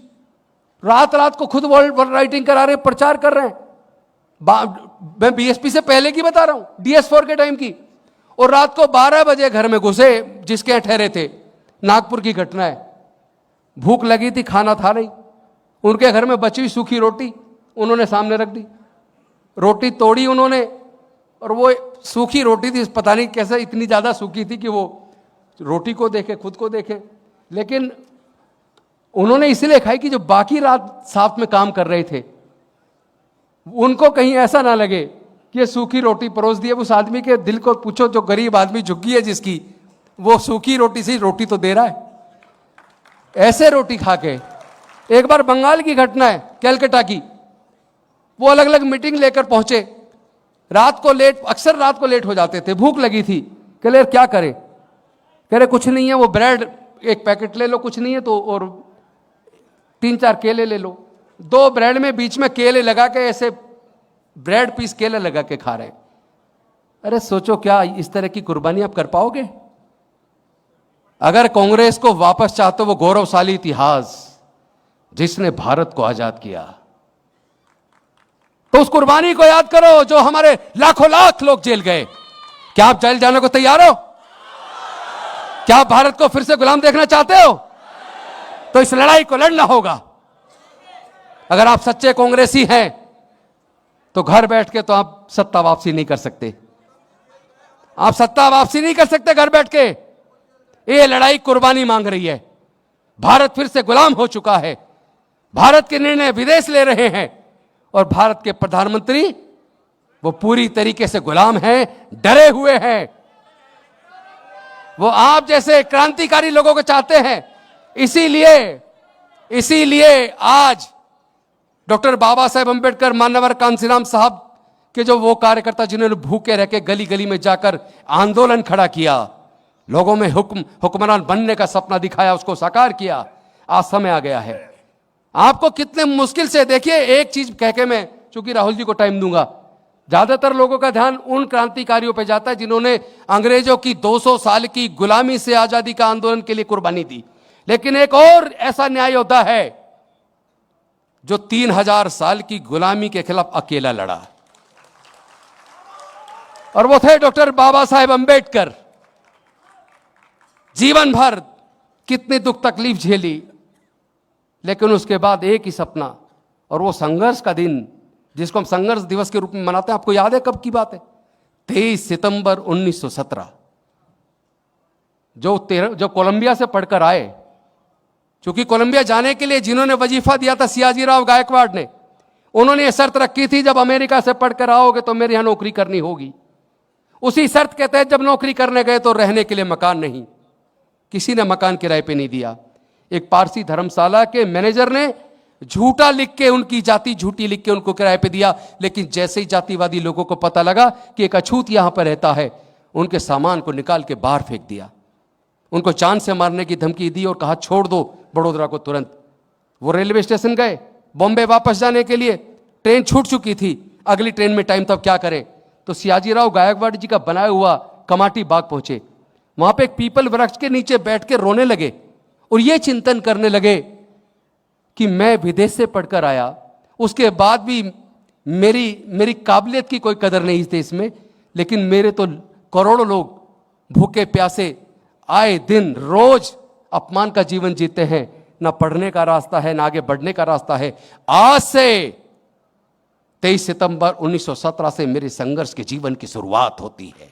रात रात को खुद वॉल राइटिंग करा रहे, प्रचार कर रहे हैं। मैं BSP से पहले की बता रहा हूं, DS4 के टाइम की। और रात को 12 बजे घर में घुसे, जिसके यहाँ ठहरे थे। नागपुर की घटना है। भूख लगी थी, खाना था नहीं, उनके घर में बची हुई सूखी रोटी उन्होंने सामने रख दी। रोटी तोड़ी उन्होंने, और वो सूखी रोटी थी, पता नहीं कैसे इतनी ज्यादा सूखी थी कि वो रोटी को देखे, खुद को देखे। लेकिन उन्होंने इसलिए खाई कि जो बाकी रात साथ में काम कर रहे थे, उनको कहीं ऐसा ना लगे कि ये सूखी रोटी परोस दी है। उस आदमी के दिल को पूछो, जो गरीब आदमी झुग्गी है जिसकी, वो सूखी रोटी से रोटी तो दे रहा है। ऐसे रोटी खा के। एक बार बंगाल की घटना है, कैलकाटा की। वो अलग अलग मीटिंग लेकर पहुंचे, रात को लेट, अक्सर रात को लेट हो जाते थे, भूख लगी थी। कह ले क्या करें? कह रहे कुछ नहीं है, वो ब्रेड एक पैकेट ले लो, कुछ नहीं है तो, और 3-4 केले ले लो। 2 ब्रेड में बीच में केले लगा के, ऐसे ब्रेड पीस केले लगा के खा रहे। अरे सोचो, क्या इस तरह की कुर्बानी आप कर पाओगे? अगर कांग्रेस को वापस चाहते हो वो गौरवशाली इतिहास जिसने भारत को आजाद किया, तो उस कुर्बानी को याद करो, जो हमारे लाखों लाख लोग जेल गए। क्या आप जेल जाने को तैयार हो? क्या आप भारत को फिर से गुलाम देखना चाहते हो? तो इस लड़ाई को लड़ना होगा। अगर आप सच्चे कांग्रेसी हैं तो घर बैठ के तो आप सत्ता वापसी नहीं कर सकते। आप सत्ता वापसी नहीं कर सकते घर बैठ के। ये लड़ाई कुर्बानी मांग रही है। भारत फिर से गुलाम हो चुका है। भारत के निर्णय विदेश ले रहे हैं और भारत के प्रधानमंत्री वो पूरी तरीके से गुलाम हैं, डरे हुए हैं। वो आप जैसे क्रांतिकारी लोगों को चाहते हैं। इसीलिए आज डॉक्टर बाबा साहेब अंबेडकर, मान्यवर कांशीराम साहब के जो वो कार्यकर्ता जिन्होंने भूखे रह के गली गली में जाकर आंदोलन खड़ा किया, लोगों में हुक्मरान बनने का सपना दिखाया, उसको साकार किया, आज समय आ गया है। आपको कितने मुश्किल से, देखिए एक चीज कह के मैं चूंकि राहुल जी को टाइम दूंगा, ज्यादातर लोगों का ध्यान उन क्रांतिकारियों पर जाता है जिन्होंने अंग्रेजों की 200 साल की गुलामी से आजादी का आंदोलन के लिए कुर्बानी दी। लेकिन एक और ऐसा न्याय योद्धा है जो 3000 साल की गुलामी के खिलाफ अकेला लड़ा, और वो थे डॉक्टर बाबा साहेब अंबेडकर। जीवन भर कितनी दुख तकलीफ झेली, लेकिन उसके बाद एक ही सपना, और वो संघर्ष का दिन जिसको हम संघर्ष दिवस के रूप में मनाते हैं। आपको याद है कब की बात है? 23 सितंबर 1917, जो कोलंबिया से पढ़कर आए। क्योंकि कोलंबिया जाने के लिए जिन्होंने वजीफा दिया था सियाजीराव गायकवाड़ ने, उन्होंने ये शर्त रखी थी जब अमेरिका से पढ़कर आओगे तो मेरे यहां नौकरी करनी होगी। उसी शर्त के तहत जब नौकरी करने गए तो रहने के लिए मकान नहीं, किसी ने मकान किराए पे नहीं दिया। एक पारसी धर्मशाला के मैनेजर ने झूठा लिख के, उनकी जाति झूठी लिख के उनको किराए पे दिया। लेकिन जैसे ही जातिवादी लोगों को पता लगा कि एक अछूत यहां पर रहता है, उनके सामान को निकाल के बाहर फेंक दिया, उनको जान से मारने की धमकी दी और कहा छोड़ दो बड़ोदरा को तुरंत। वो रेलवे स्टेशन गए बॉम्बे वापस जाने के लिए, ट्रेन छूट चुकी थी, अगली ट्रेन में टाइम, तब क्या करें? तो सियाजीराव गायकवाड़ जी का बनाया हुआ कमाटी बाग पहुंचे। वहां पे एक पीपल वृक्ष के नीचे बैठ के रोने लगे और ये चिंतन करने लगे कि मैं विदेश से पढ़कर आया, उसके बाद भी मेरी काबिलियत की कोई कदर नहीं इस देश में, लेकिन मेरे तो करोड़ों लोग भूखे प्यासे आए दिन रोज अपमान का जीवन जीते हैं। ना पढ़ने का रास्ता है, ना आगे बढ़ने का रास्ता है। आज से 23 सितंबर 1917 से मेरे संघर्ष के जीवन की शुरुआत होती है।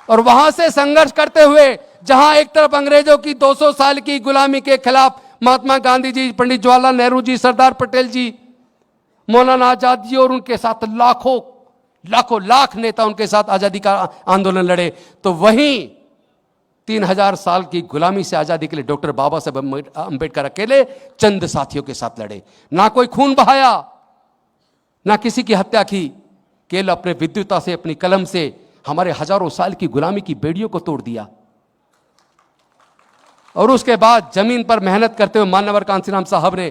और वहां से संघर्ष करते हुए, जहां एक तरफ अंग्रेजों की 200 साल की गुलामी के खिलाफ महात्मा गांधी जी, पंडित जवाहरलाल नेहरू जी, सरदार पटेल जी, मौलाना आजाद जी और उनके साथ लाख नेता उनके साथ आजादी का आंदोलन लड़े, तो वहीं 3000 साल की गुलामी से आजादी के लिए डॉक्टर बाबा साहेब अंबेडकर अकेले चंद साथियों के साथ लड़े। ना कोई खून बहाया, ना किसी की हत्या की, केवल अपने विद्युता से, अपनी कलम से हमारे हजारों साल की गुलामी की बेड़ियों को तोड़ दिया। और उसके बाद जमीन पर मेहनत करते हुए मान्यवर कांशीराम साहब ने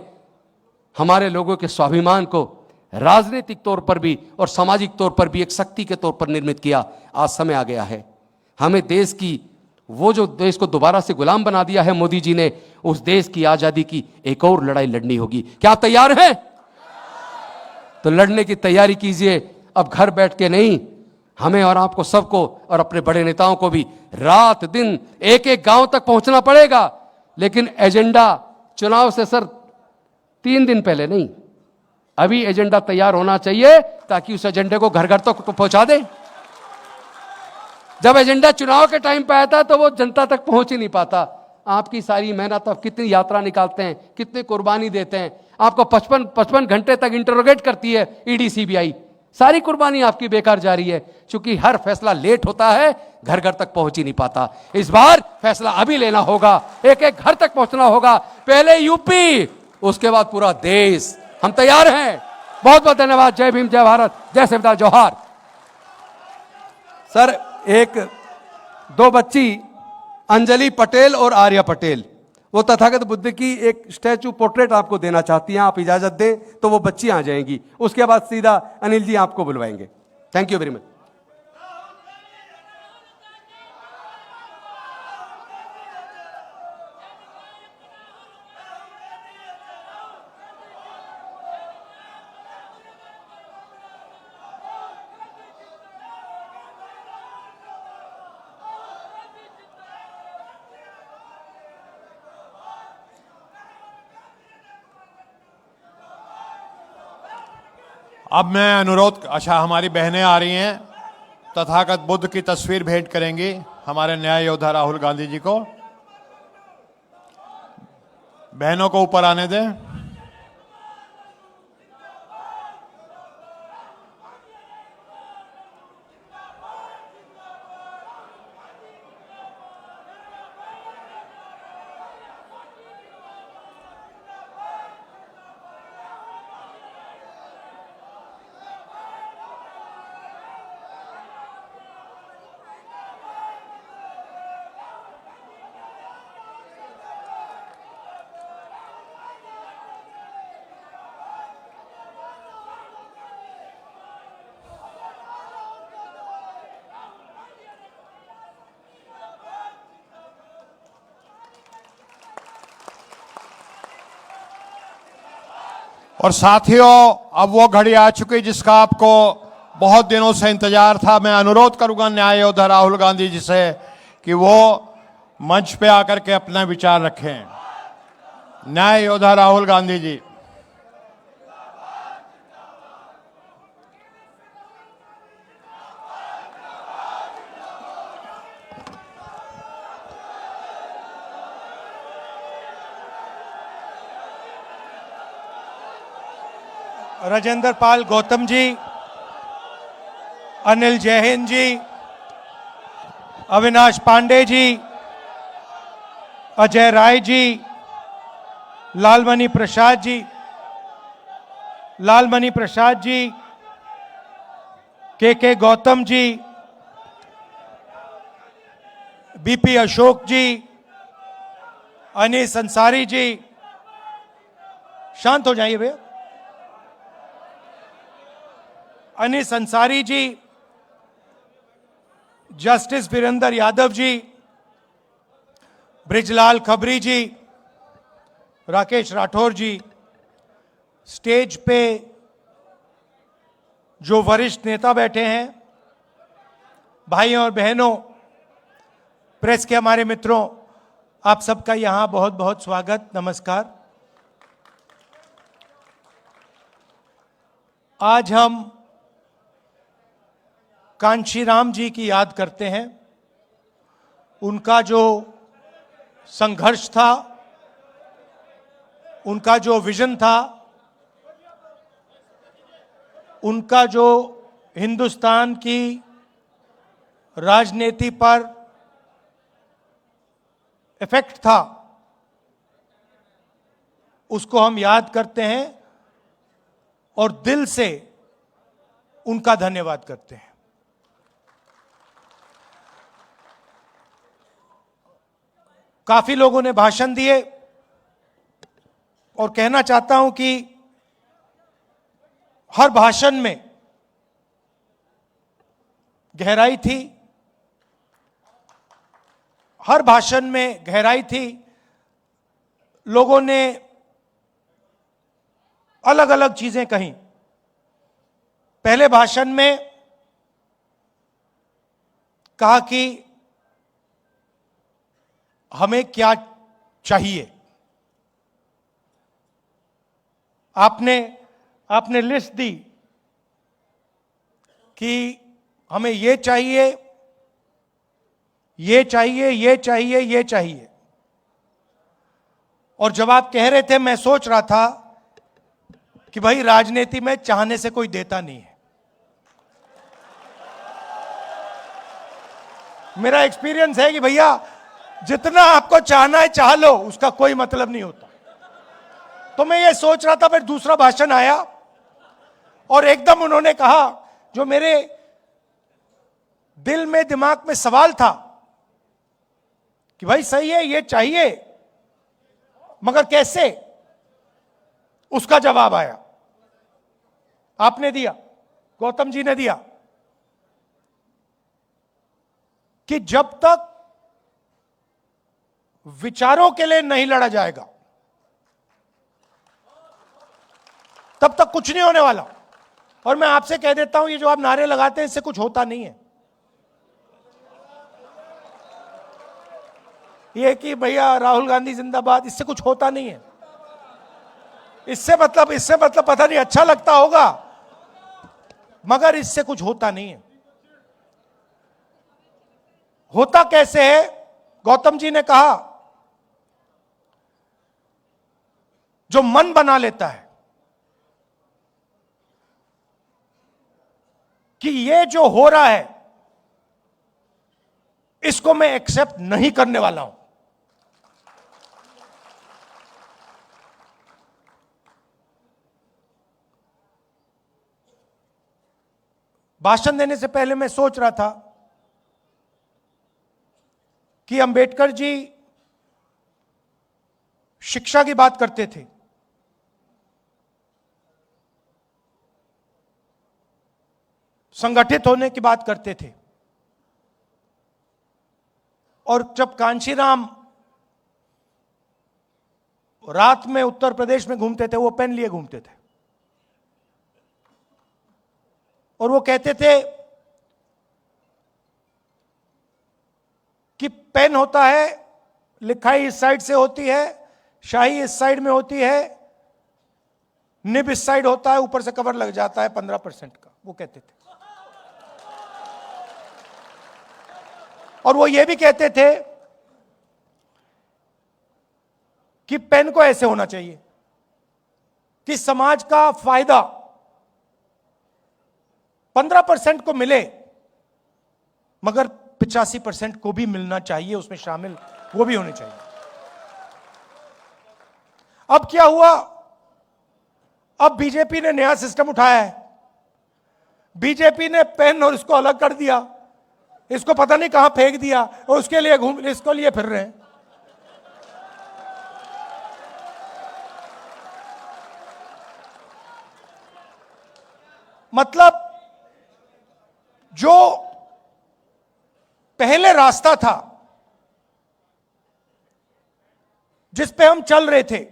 हमारे लोगों के स्वाभिमान को राजनीतिक तौर पर भी और सामाजिक तौर पर भी एक शक्ति के तौर पर निर्मित किया। आज समय आ गया है, हमें देश की, वो जो देश को दोबारा से गुलाम बना दिया है मोदी जी ने, उस देश की आजादी की एक और लड़ाई लड़नी होगी। क्या आप तैयार हैं? तो लड़ने की तैयारी कीजिए। अब घर बैठ के नहीं, हमें और आपको सबको और अपने बड़े नेताओं को भी रात दिन एक एक गांव तक पहुंचना पड़ेगा। लेकिन एजेंडा चुनाव से सर 3 दिन पहले नहीं, अभी एजेंडा तैयार होना चाहिए ताकि उस एजेंडे को घर घर तक पहुंचा दे। जब एजेंडा चुनाव के टाइम पे आता तो वो जनता तक पहुंच ही नहीं पाता। आपकी सारी मेहनत, आप कितनी यात्रा निकालते हैं, कितनी कुर्बानी देते हैं, आपको 55 घंटे तक इंटरोगेट करती है ईडी सीबीआई, सारी कुर्बानी आपकी बेकार जा रही है। क्योंकि हर फैसला लेट होता है, घर घर तक पहुंच ही नहीं पाता। इस बार फैसला अभी लेना होगा, एक एक घर तक पहुंचना होगा। पहले यूपी, उसके बाद पूरा देश। हम तैयार हैं। बहुत बहुत धन्यवाद। जय भीम, जय भारत, जय संविधान, जोहार। सर, एक 2 बच्ची अंजलि पटेल और आर्या पटेल, वो तथागत बुद्ध की एक स्टैचू पोर्ट्रेट आपको देना चाहती हैं। आप इजाजत दें तो वो बच्ची आ जाएंगी, उसके बाद सीधा अनिल जी आपको बुलवाएंगे। Thank you very much. अब मैं अनुरोध, अच्छा हमारी बहनें आ रही हैं, तथागत बुद्ध की तस्वीर भेंट करेंगी हमारे न्याय योद्धा राहुल गांधी जी को। बहनों को ऊपर आने दें। और साथियों, अब वो घड़ी आ चुकी जिसका आपको बहुत दिनों से इंतजार था। मैं अनुरोध करूंगा न्याय योद्धा राहुल गांधी जी से कि वो मंच पे आकर के अपना विचार रखें। न्याय योद्धा राहुल गांधी जी। राजेंद्र पाल गौतम जी, अनिल जैन जी, अविनाश पांडे जी, अजय राय जी, लालमणि प्रसाद जी, के गौतम जी, बीपी अशोक जी, अनीस अंसारी जी। शांत हो जाइए भैया। अनीस अंसारी जी, जस्टिस वीरेंद्र यादव जी, ब्रिजलाल खबरी जी, राकेश राठौर जी। स्टेज पे जो वरिष्ठ नेता बैठे हैं, भाइयों और बहनों, प्रेस के हमारे मित्रों, आप सबका यहां बहुत बहुत स्वागत, नमस्कार। आज हम कांशीराम जी की याद करते हैं। उनका जो संघर्ष था, उनका जो विजन था, उनका जो हिंदुस्तान की राजनीति पर इफेक्ट था, उसको हम याद करते हैं और दिल से उनका धन्यवाद करते हैं। काफी लोगों ने भाषण दिए और कहना चाहता हूं कि हर भाषण में गहराई थी, हर भाषण में गहराई थी। लोगों ने अलग अलग चीजें कही। पहले भाषण में कहा कि हमें क्या चाहिए। आपने लिस्ट दी कि हमें ये चाहिए, ये चाहिए, ये चाहिए, ये चाहिए। और जब आप कह रहे थे, मैं सोच रहा था कि भाई राजनीति में चाहने से कोई देता नहीं है। मेरा एक्सपीरियंस है कि भैया जितना आपको चाहना है चाह लो, उसका कोई मतलब नहीं होता। तो मैं ये सोच रहा था, फिर दूसरा भाषण आया और एकदम उन्होंने कहा जो मेरे दिल में, दिमाग में सवाल था कि भाई सही है, ये चाहिए, मगर कैसे? उसका जवाब आया, आपने दिया, गौतम जी ने दिया कि जब तक विचारों के लिए नहीं लड़ा जाएगा तब तक कुछ नहीं होने वाला। और मैं आपसे कह देता हूं, ये जो आप नारे लगाते हैं, इससे कुछ होता नहीं है। ये कि भैया राहुल गांधी जिंदाबाद, इससे कुछ होता नहीं है। इससे मतलब पता नहीं अच्छा लगता होगा, मगर इससे कुछ होता नहीं है। होता कैसे है? गौतम जी ने कहा, जो मन बना लेता है कि ये जो हो रहा है इसको मैं एक्सेप्ट नहीं करने वाला हूं, भाषण देने से पहले मैं सोच रहा था कि अंबेडकर जी शिक्षा की बात करते थे, संगठित होने की बात करते थे, और जब कांशीराम रात में उत्तर प्रदेश में घूमते थे वो पेन लिए घूमते थे और वो कहते थे कि पेन होता है, लिखाई इस साइड से होती है, शाही इस साइड में होती है, निब इस साइड होता है, ऊपर से कवर लग जाता है 15% का, वो कहते थे। और वो ये भी कहते थे कि पेन को ऐसे होना चाहिए कि समाज का फायदा 15% को मिले मगर 85% को भी मिलना चाहिए, उसमें शामिल वो भी होने चाहिए। अब क्या हुआ? अब बीजेपी ने नया सिस्टम उठाया है। बीजेपी ने पेन और इसको अलग कर दिया, इसको पता नहीं कहां फेंक दिया और उसके लिए इसको लिए फिर रहे हैं। मतलब जो पहले रास्ता था जिस पे हम चल रहे थे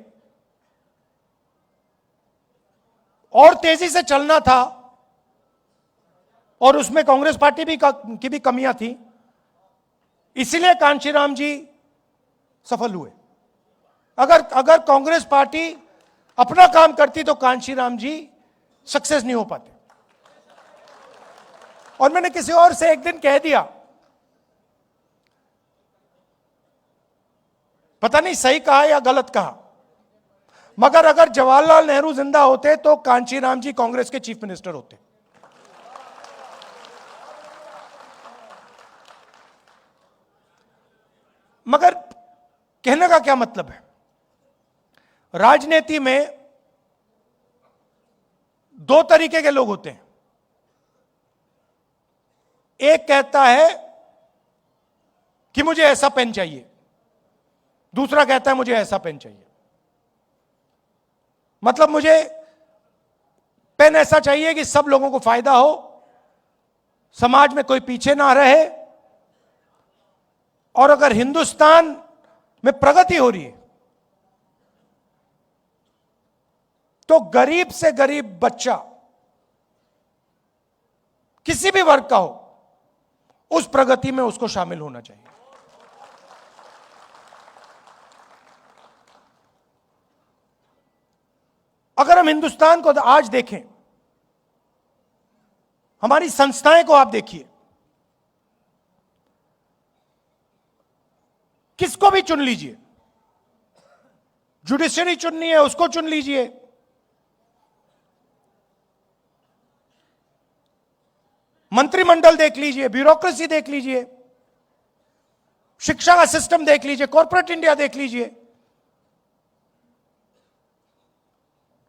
और तेजी से चलना था, और उसमें कांग्रेस पार्टी की भी कमियां थी, इसीलिए कांशीराम जी सफल हुए। अगर कांग्रेस पार्टी अपना काम करती तो कांशीराम जी सक्सेस नहीं हो पाते। और मैंने किसी और से एक दिन कह दिया, पता नहीं सही कहा या गलत कहा, मगर अगर जवाहरलाल नेहरू जिंदा होते तो कांशीराम जी कांग्रेस के चीफ मिनिस्टर होते। मगर कहने का क्या मतलब है? राजनीति में दो तरीके के लोग होते हैं। एक कहता है कि मुझे ऐसा पेन चाहिए, दूसरा कहता है मुझे ऐसा पेन चाहिए। मतलब मुझे पेन ऐसा चाहिए कि सब लोगों को फायदा हो, समाज में कोई पीछे ना रहे, और अगर हिंदुस्तान में प्रगति हो रही है तो गरीब से गरीब बच्चा किसी भी वर्ग का हो, उस प्रगति में उसको शामिल होना चाहिए। अगर हम हिंदुस्तान को आज देखें, हमारी संस्थाएं को आप देखिए, किसको भी चुन लीजिए, जुडिशरी चुननी है उसको चुन लीजिए, मंत्रिमंडल देख लीजिए, ब्यूरोक्रेसी देख लीजिए, शिक्षा का सिस्टम देख लीजिए, कॉर्पोरेट इंडिया देख लीजिए,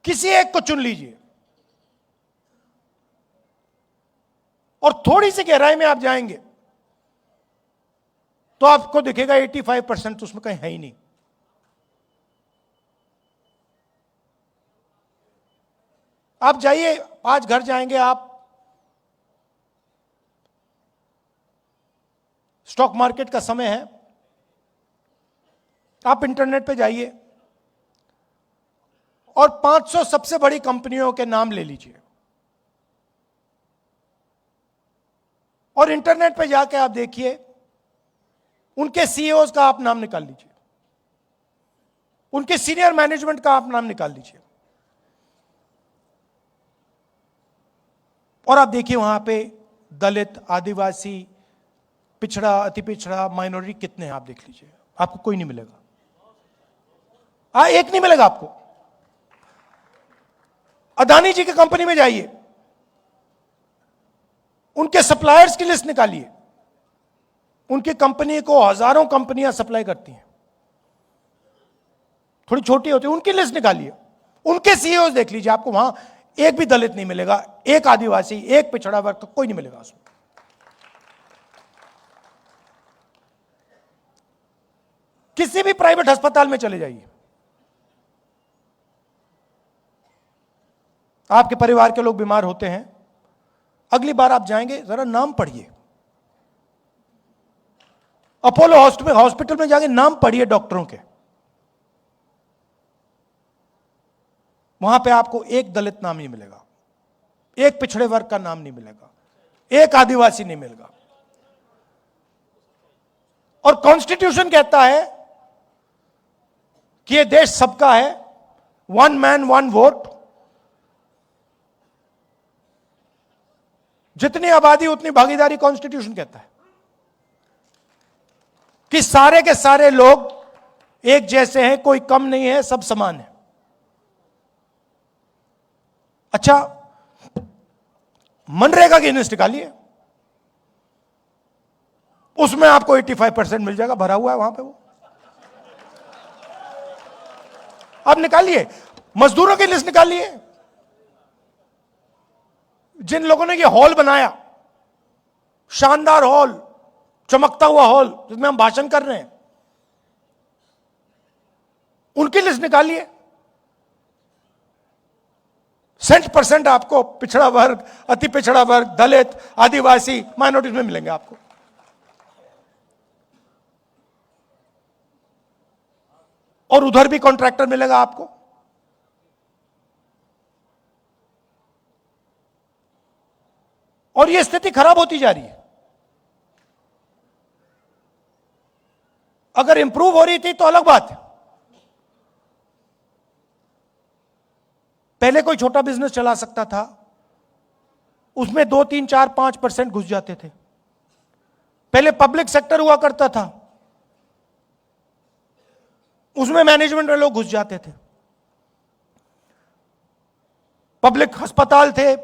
किसी एक को चुन लीजिए और थोड़ी सी गहराई में आप जाएंगे तो आपको दिखेगा 85% उसमें कहीं है ही नहीं। आप जाइए, आज घर जाएंगे आप, स्टॉक मार्केट का समय है, आप इंटरनेट पे जाइए और 500 सबसे बड़ी कंपनियों के नाम ले लीजिए और इंटरनेट पे जाके आप देखिए, उनके सीईओज का आप नाम निकाल लीजिए, उनके सीनियर मैनेजमेंट का आप नाम निकाल लीजिए। और आप देखिए वहां पे दलित, आदिवासी, पिछड़ा, अति पिछड़ा, माइनॉरिटी कितने हैं आप देख लीजिए, आपको कोई नहीं मिलेगा। एक नहीं मिलेगा आपको। अदानी जी की कंपनी में जाइए, उनके सप्लायर्स की लिस्ट निकालिए। उनकी कंपनी को हजारों कंपनियां सप्लाई करती हैं, थोड़ी छोटी होती है, उनकी लिस्ट निकालिए। उनके सीईओ देख लीजिए, आपको वहां एक भी दलित नहीं मिलेगा, एक आदिवासी, एक पिछड़ा वर्ग, तो कोई नहीं मिलेगा उसमें। किसी भी प्राइवेट अस्पताल में चले जाइए, आपके परिवार के लोग बीमार होते हैं, अगली बार आप जाएंगे जरा नाम पढ़िए। अपोलो हॉस्पिटल में जाके नाम पढ़िए डॉक्टरों के, वहां पे आपको एक दलित नाम नहीं मिलेगा, एक पिछड़े वर्ग का नाम नहीं मिलेगा, एक आदिवासी नहीं मिलेगा। और कॉन्स्टिट्यूशन कहता है कि यह देश सबका है, वन मैन वन वोट, जितनी आबादी उतनी भागीदारी, कॉन्स्टिट्यूशन कहता है कि सारे के सारे लोग एक जैसे हैं, कोई कम नहीं है, सब समान है। अच्छा, मनरेगा की लिस्ट निकालिए, उसमें आपको 85% मिल जाएगा, भरा हुआ है वहां पे वो। आप निकालिए, मजदूरों की लिस्ट निकालिए, जिन लोगों ने ये हॉल बनाया, शानदार हॉल, चमकता हुआ हॉल जिसमें हम भाषण कर रहे हैं, उनकी लिस्ट निकालिए। 60% आपको पिछड़ा वर्ग, अति पिछड़ा वर्ग, दलित, आदिवासी, माइनॉरिटीज में मिलेंगे आपको। और उधर भी कॉन्ट्रैक्टर मिलेगा आपको। और यह स्थिति खराब होती जा रही है। अगर इंप्रूव हो रही थी तो अलग बात है। पहले कोई छोटा बिजनेस चला सकता था, उसमें 2, 3, 4, 5% घुस जाते थे। पहले पब्लिक सेक्टर हुआ करता था, उसमें मैनेजमेंट में लोग घुस जाते थे। पब्लिक अस्पताल थे,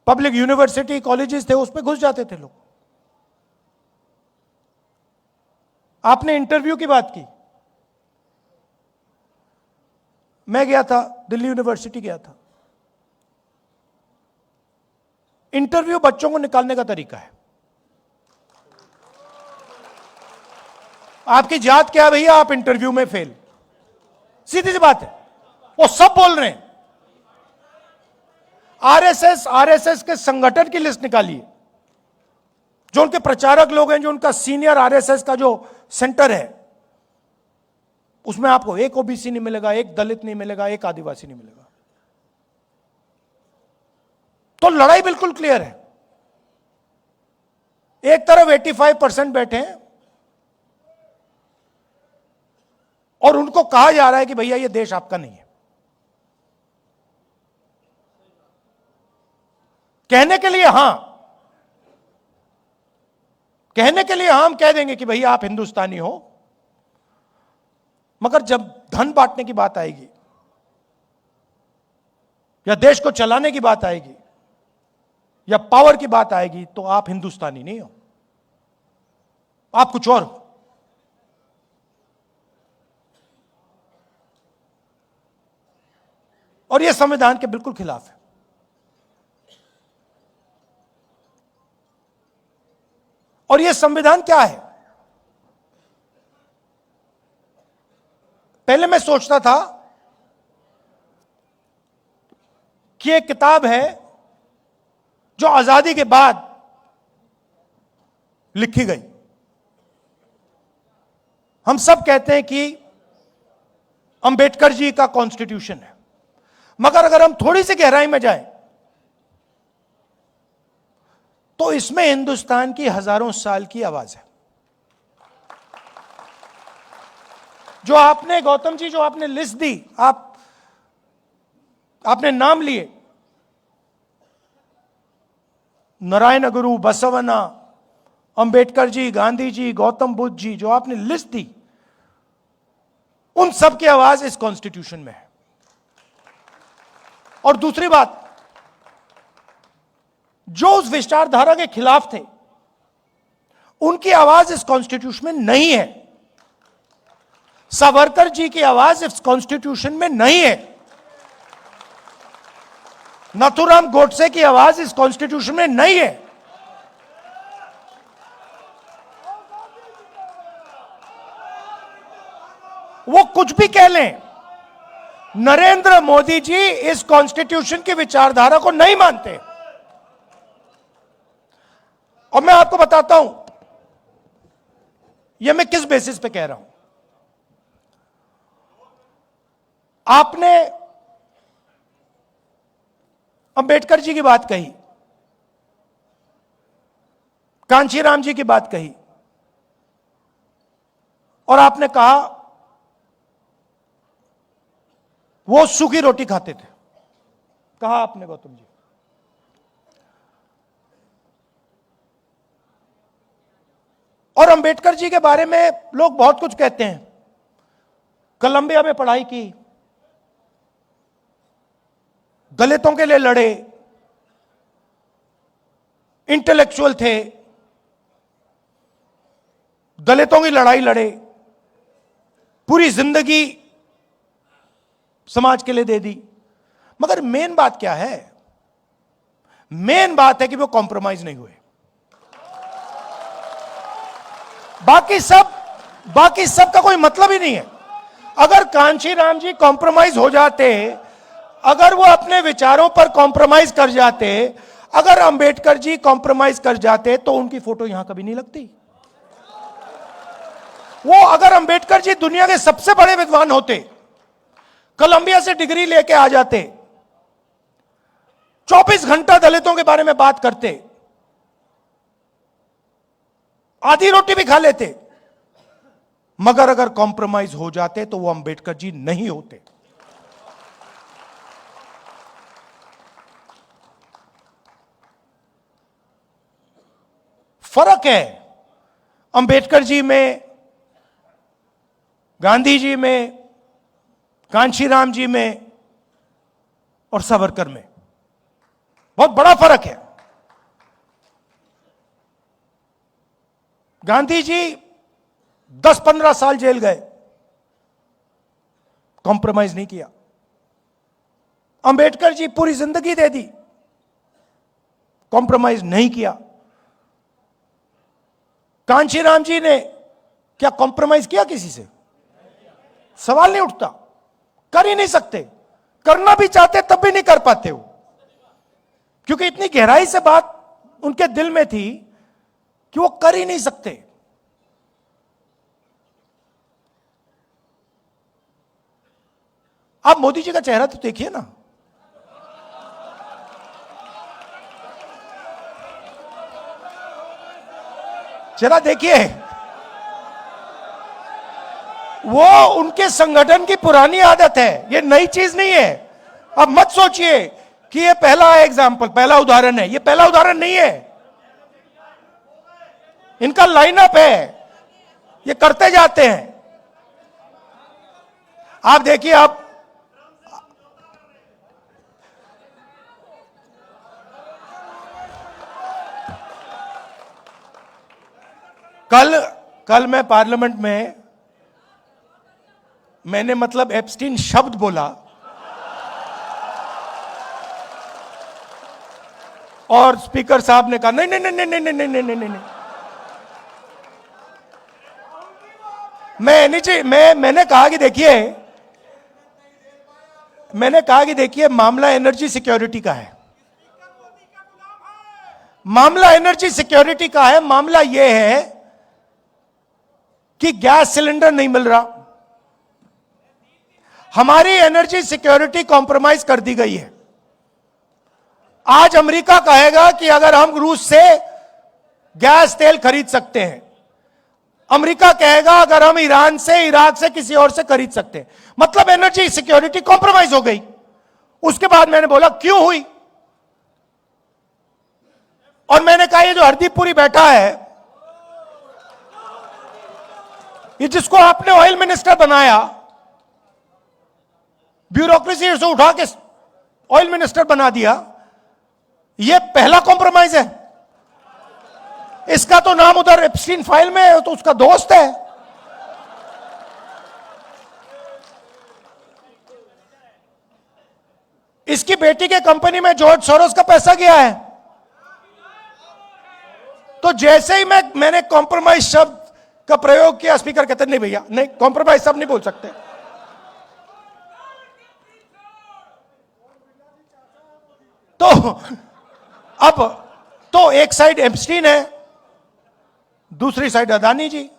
पब्लिक यूनिवर्सिटी, कॉलेजेस थे, उसमें घुस जाते थे लोग। आपने इंटरव्यू की बात की, मैं गया था, दिल्ली यूनिवर्सिटी गया था। इंटरव्यू बच्चों को निकालने का तरीका है। आपकी जात क्या है भैया, आप इंटरव्यू में फेल, सीधी सी बात है। वो सब बोल रहे हैं। आरएसएस के संगठन की लिस्ट निकालिए, जो उनके प्रचारक लोग हैं, जो उनका सीनियर आरएसएस का जो सेंटर है, उसमें आपको एक ओबीसी नहीं मिलेगा, एक दलित नहीं मिलेगा, एक आदिवासी नहीं मिलेगा। तो लड़ाई बिल्कुल क्लियर है। एक तरफ 85% बैठे हैं और उनको कहा जा रहा है कि भैया ये देश आपका नहीं है। कहने के लिए हां, कहने के लिए हम कह देंगे कि भैया आप हिंदुस्तानी हो, मगर जब धन बांटने की बात आएगी या देश को चलाने की बात आएगी या पावर की बात आएगी, तो आप हिंदुस्तानी नहीं हो, आप कुछ और हो। और यह संविधान के बिल्कुल खिलाफ है। और यह संविधान क्या है? पहले मैं सोचता था कि एक किताब है जो आजादी के बाद लिखी गई। हम सब कहते हैं कि अंबेडकर जी का कॉन्स्टिट्यूशन है, मगर अगर हम थोड़ी सी गहराई में जाएं तो इसमें हिंदुस्तान की हजारों साल की आवाज है। जो आपने, गौतम जी, जो आपने लिस्ट दी, आपने नाम लिए, नारायण गुरु, बसवन्ना, अंबेडकर जी, गांधी जी, गौतम बुद्ध जी, जो आपने लिस्ट दी, उन सब की आवाज इस कॉन्स्टिट्यूशन में है। और दूसरी बात, जो उस विचारधारा के खिलाफ थे उनकी आवाज इस कॉन्स्टिट्यूशन में नहीं है। सावरकर जी की आवाज इस कॉन्स्टिट्यूशन में नहीं है। नाथूराम गोडसे की आवाज इस कॉन्स्टिट्यूशन में नहीं है। वो कुछ भी कह लें, नरेंद्र मोदी जी इस कॉन्स्टिट्यूशन की विचारधारा को नहीं मानते। और मैं आपको बताता हूं यह मैं किस बेसिस पे कह रहा हूं। आपने अंबेडकर जी की बात कही, कांशीराम जी की बात कही, और आपने कहा वो सूखी रोटी खाते थे, कहा आपने गौतम जी। और अंबेडकर जी के बारे में लोग बहुत कुछ कहते हैं। कोलंबिया में पढ़ाई की, दलितों के लिए लड़े, इंटेलेक्चुअल थे, दलितों की लड़ाई लड़े, पूरी जिंदगी समाज के लिए दे दी। मगर मेन बात क्या है? मेन बात है कि वो कॉम्प्रोमाइज नहीं हुए। बाकी सब का कोई मतलब ही नहीं है। अगर कांशीराम जी कॉम्प्रोमाइज हो जाते, अगर वो अपने विचारों पर कॉम्प्रोमाइज कर जाते, अगर अंबेडकर जी कॉम्प्रोमाइज कर जाते, तो उनकी फोटो यहां कभी नहीं लगती। वो अगर अंबेडकर जी दुनिया के सबसे बड़े विद्वान होते, कोलंबिया से डिग्री लेके आ जाते, 24 घंटा दलितों के बारे में बात करते, आधी रोटी भी खा लेते, मगर अगर कॉम्प्रोमाइज हो जाते तो वो अंबेडकर जी नहीं होते। फर्क है अंबेडकर जी में, गांधी जी में, कांशीराम जी में और सावरकर में। बहुत बड़ा फर्क है। गांधी जी 10-15 साल जेल गए, कॉम्प्रोमाइज नहीं किया। अंबेडकर जी पूरी जिंदगी दे दी, कॉम्प्रोमाइज नहीं किया। कांशीराम जी ने क्या कॉम्प्रोमाइज किया किसी से? सवाल नहीं उठता, कर ही नहीं सकते। करना भी चाहते तब भी नहीं कर पाते हो, क्योंकि इतनी गहराई से बात उनके दिल में थी कि वो कर ही नहीं सकते। आप मोदी जी का चेहरा तो देखिए ना, जरा देखिए। वो उनके संगठन की पुरानी आदत है, ये नई चीज नहीं है। अब मत सोचिए कि ये पहला एग्जाम्पल, पहला उदाहरण है। ये पहला उदाहरण नहीं है, इनका लाइनअप है, ये करते जाते हैं। आप देखिए, आप कल मैं पार्लियामेंट में मैंने मतलब एप्स्टीन शब्द बोला और स्पीकर साहब ने कहा नहीं नहीं नहीं नहीं नहीं नहीं नहीं नहीं नहीं। मैंने कहा कि देखिए मामला एनर्जी सिक्योरिटी का है। मामला एनर्जी सिक्योरिटी का है। मामला यह है कि गैस सिलेंडर नहीं मिल रहा, हमारी एनर्जी सिक्योरिटी कॉम्प्रोमाइज कर दी गई है। आज अमेरिका कहेगा कि अगर हम रूस से गैस तेल खरीद सकते हैं, अमेरिका कहेगा अगर हम ईरान से, इराक से, किसी और से खरीद सकते हैं, मतलब एनर्जी सिक्योरिटी कॉम्प्रोमाइज हो गई। उसके बाद मैंने बोला क्यों हुई? और मैंने कहा ये जो हरदीपपुरी बैठा है, ये जिसको आपने ऑयल मिनिस्टर बनाया, ब्यूरोक्रेसी से उठा के ऑयल मिनिस्टर बना दिया, ये पहला कॉम्प्रोमाइज है। इसका तो नाम उधर एप्स्टीन फाइल में है, तो उसका दोस्त है। इसकी बेटी के कंपनी में जॉर्ज सोरोस का पैसा गया है। तो जैसे ही मैंने कॉम्प्रोमाइज शब्द का प्रयोग किया, स्पीकर कहते नहीं भैया, नहीं, कॉम्प्रोमाइज शब्द नहीं बोल सकते। तो अब तो एक साइड एप्स्टीन है, दूसरी साइड अदानी जी।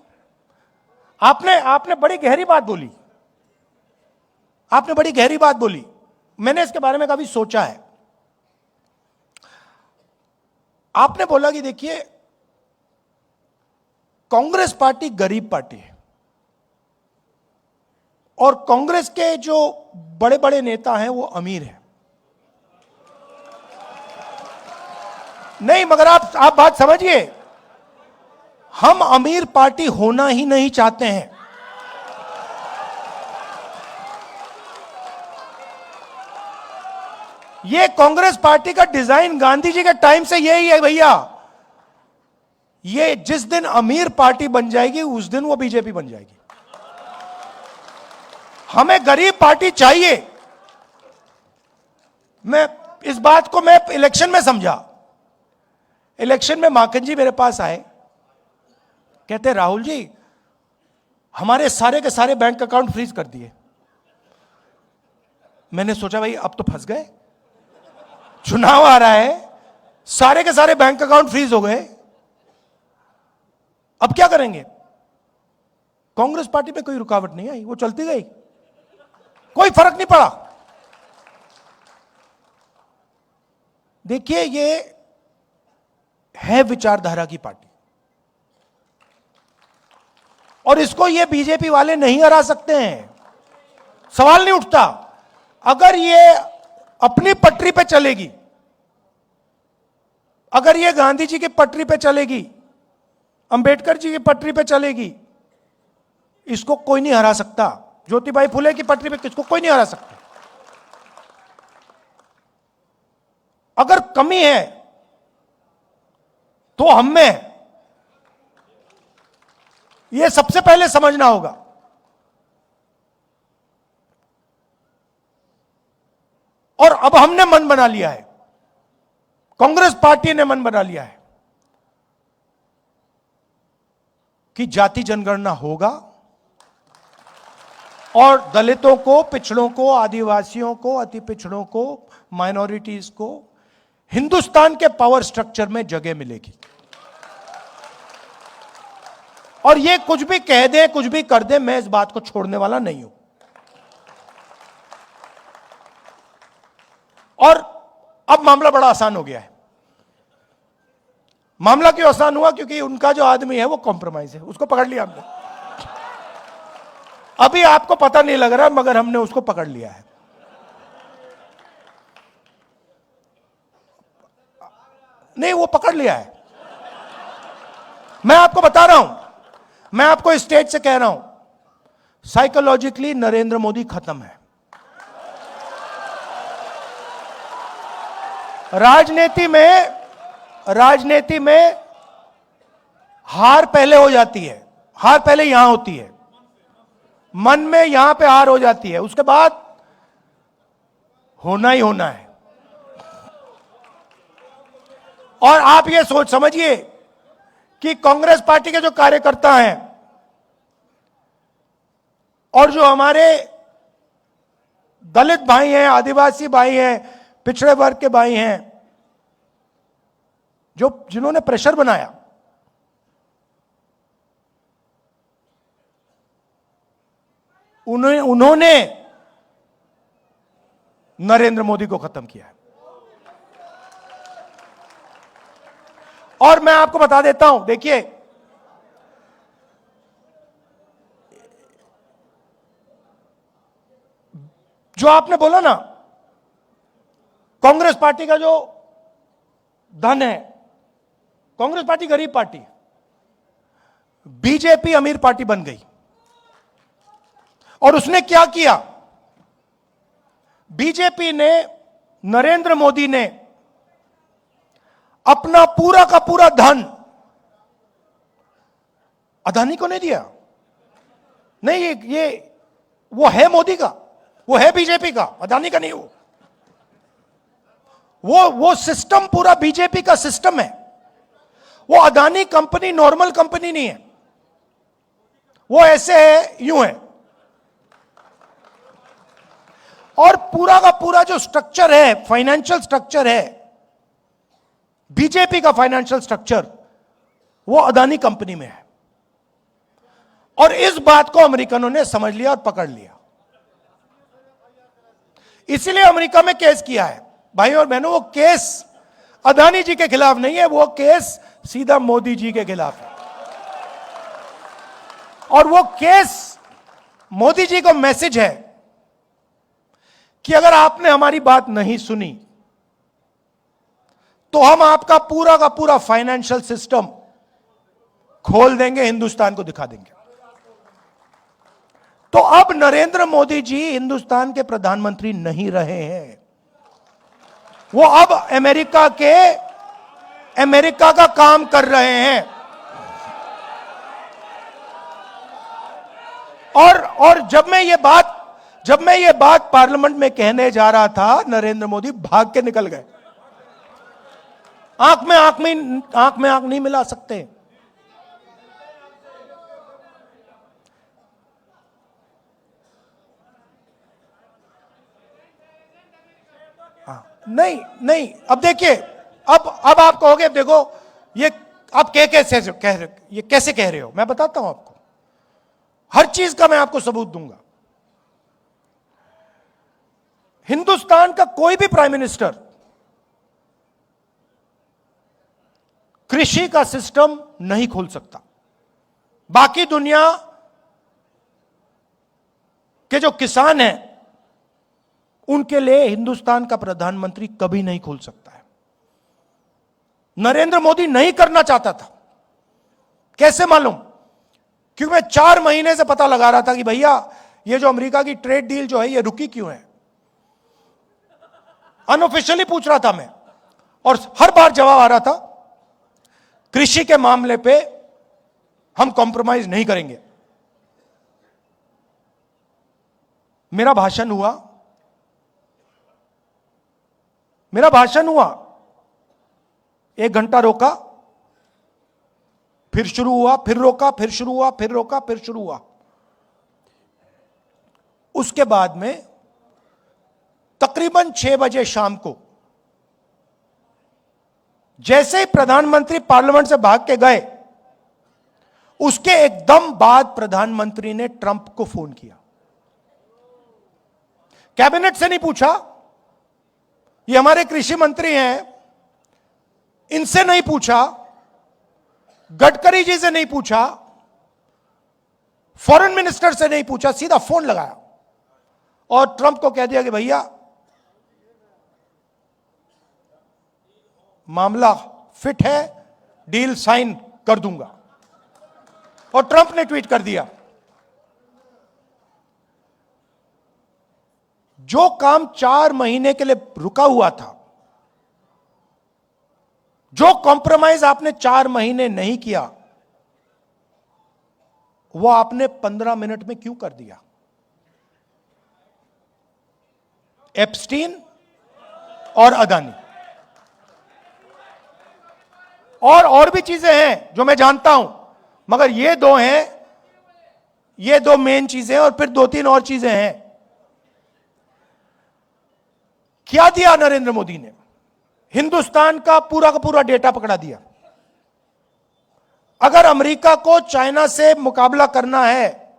आपने बड़ी गहरी बात बोली, आपने बड़ी गहरी बात बोली। मैंने इसके बारे में कभी सोचा है। आपने बोला कि देखिए, कांग्रेस पार्टी गरीब पार्टी है और कांग्रेस के जो बड़े बड़े नेता हैं वो अमीर हैं। नहीं, मगर आप बात समझिए, हम अमीर पार्टी होना ही नहीं चाहते हैं। ये कांग्रेस पार्टी का डिजाइन गांधी जी के टाइम से यही है भैया। ये जिस दिन अमीर पार्टी बन जाएगी उस दिन वो बीजेपी बन जाएगी। हमें गरीब पार्टी चाहिए। मैं इस बात को मैं इलेक्शन में समझा। इलेक्शन में माखन जी मेरे पास आए, कहते राहुल जी हमारे सारे के सारे बैंक अकाउंट फ्रीज कर दिए। मैंने सोचा भाई अब तो फंस गए, चुनाव आ रहा है, सारे के सारे बैंक अकाउंट फ्रीज हो गए, अब क्या करेंगे। कांग्रेस पार्टी में कोई रुकावट नहीं आई, वो चलती गई, कोई फर्क नहीं पड़ा। देखिए, ये है विचारधारा की पार्टी और इसको ये बीजेपी वाले नहीं हरा सकते हैं। सवाल नहीं उठता। अगर ये अपनी पटरी पे चलेगी, अगर ये गांधी जी की पटरी पे चलेगी, अंबेडकर जी की पटरी पे चलेगी, इसको कोई नहीं हरा सकता। ज्योतिबाई फुले की पटरी पे किसको कोई नहीं हरा सकता। अगर कमी है तो हम में, यह सबसे पहले समझना होगा। और अब हमने मन बना लिया है, कांग्रेस पार्टी ने मन बना लिया है कि जाति जनगणना होगा और दलितों को, पिछड़ों को, आदिवासियों को, अति पिछड़ों को, माइनॉरिटीज को हिंदुस्तान के पावर स्ट्रक्चर में जगह मिलेगी। और ये कुछ भी कह दे, कुछ भी कर दे, मैं इस बात को छोड़ने वाला नहीं हूं। और अब मामला बड़ा आसान हो गया है। मामला क्यों आसान हुआ? क्योंकि उनका जो आदमी है वो कॉम्प्रोमाइज है, उसको पकड़ लिया हमने। अभी आपको पता नहीं लग रहा, मगर हमने उसको पकड़ लिया है। नहीं, वो पकड़ लिया है। मैं आपको बता रहा हूं, मैं आपको इस स्टेज से कह रहा हूं, साइकोलॉजिकली नरेंद्र मोदी खत्म है। राजनीति में हार पहले हो जाती है, हार पहले यहां होती है, मन में यहां पे हार हो जाती है, उसके बाद होना ही होना है। और आप ये सोच समझिए कि कांग्रेस पार्टी के जो कार्यकर्ता हैं और जो हमारे दलित भाई हैं, आदिवासी भाई हैं, पिछड़े वर्ग के भाई हैं, जिन्होंने प्रेशर बनाया, उन्होंने नरेंद्र मोदी को खत्म किया है। और मैं आपको बता देता हूं, देखिए, जो आपने बोला ना, कांग्रेस पार्टी का जो धन है कांग्रेस पार्टी गरीब पार्टी, बीजेपी अमीर पार्टी बन गई। और उसने क्या किया? बीजेपी ने, नरेंद्र मोदी ने अपना पूरा का पूरा धन अदानी को नहीं दिया। नहीं, ये वो है मोदी का, वो है बीजेपी का, अदानी का नहीं। वो सिस्टम पूरा बीजेपी का सिस्टम है। वो अदानी कंपनी नॉर्मल कंपनी नहीं है, वो ऐसे है, यूं है। और पूरा का पूरा जो स्ट्रक्चर है, फाइनेंशियल स्ट्रक्चर है बीजेपी का, फाइनेंशियल स्ट्रक्चर वो अदानी कंपनी में है। और इस बात को अमेरिकनों ने समझ लिया और पकड़ लिया। इसीलिए अमेरिका में केस किया है। भाई और बहनों, वो केस अदानी जी के खिलाफ नहीं है, वो केस सीधा मोदी जी के खिलाफ है। और वो केस मोदी जी को मैसेज है कि अगर आपने हमारी बात नहीं सुनी तो हम आपका पूरा का पूरा फाइनेंशियल सिस्टम खोल देंगे, हिंदुस्तान को दिखा देंगे। तो अब नरेंद्र मोदी जी हिंदुस्तान के प्रधानमंत्री नहीं रहे हैं, वो अब अमेरिका का काम कर रहे हैं। और जब मैं ये बात पार्लियामेंट में कहने जा रहा था, नरेंद्र मोदी भाग के निकल गए। आंख में आंख नहीं मिला सकते। नहीं, अब देखिए, अब आप कहोगे, अब देखो ये आप कैसे कह रहे हो? मैं बताता हूं आपको, हर चीज का मैं आपको सबूत दूंगा। हिंदुस्तान का कोई भी प्राइम मिनिस्टर कृषि का सिस्टम नहीं खोल सकता। बाकी दुनिया के जो किसान हैं उनके लिए हिंदुस्तान का प्रधानमंत्री कभी नहीं खोल सकता है। नरेंद्र मोदी नहीं करना चाहता था। कैसे मालूम? क्योंकि मैं 4 महीने से पता लगा रहा था कि भैया ये जो अमेरिका की ट्रेड डील जो है ये रुकी क्यों है। अनऑफिशियली पूछ रहा था मैं, और हर बार जवाब आ रहा था, कृषि के मामले पे हम कॉम्प्रोमाइज नहीं करेंगे। मेरा भाषण हुआ, 1 घंटा रोका, फिर शुरू हुआ, फिर रोका, फिर शुरू हुआ, फिर रोका, फिर शुरू हुआ। उसके बाद में तकरीबन 6 बजे शाम को जैसे ही प्रधानमंत्री पार्लियामेंट से भाग के गए, उसके एकदम बाद प्रधानमंत्री ने ट्रंप को फोन किया। कैबिनेट से नहीं पूछा, ये हमारे कृषि मंत्री हैं, इनसे नहीं पूछा, गडकरी जी से नहीं पूछा, फॉरेन मिनिस्टर से नहीं पूछा, सीधा फोन लगाया और ट्रंप को कह दिया कि भैया मामला फिट है, डील साइन कर दूंगा। और ट्रंप ने ट्वीट कर दिया, जो काम 4 महीने के लिए रुका हुआ था, जो कॉम्प्रोमाइज आपने 4 महीने नहीं किया, वो आपने 15 मिनट में क्यों कर दिया? एप्स्टीन और अदानी और भी चीजें हैं जो मैं जानता हूं, मगर ये 2 हैं, ये 2 मेन चीजें, और फिर 2-3 और चीजें हैं। क्या दिया नरेंद्र मोदी ने? हिंदुस्तान का पूरा डेटा पकड़ा दिया। अगर अमेरिका को चाइना से मुकाबला करना है,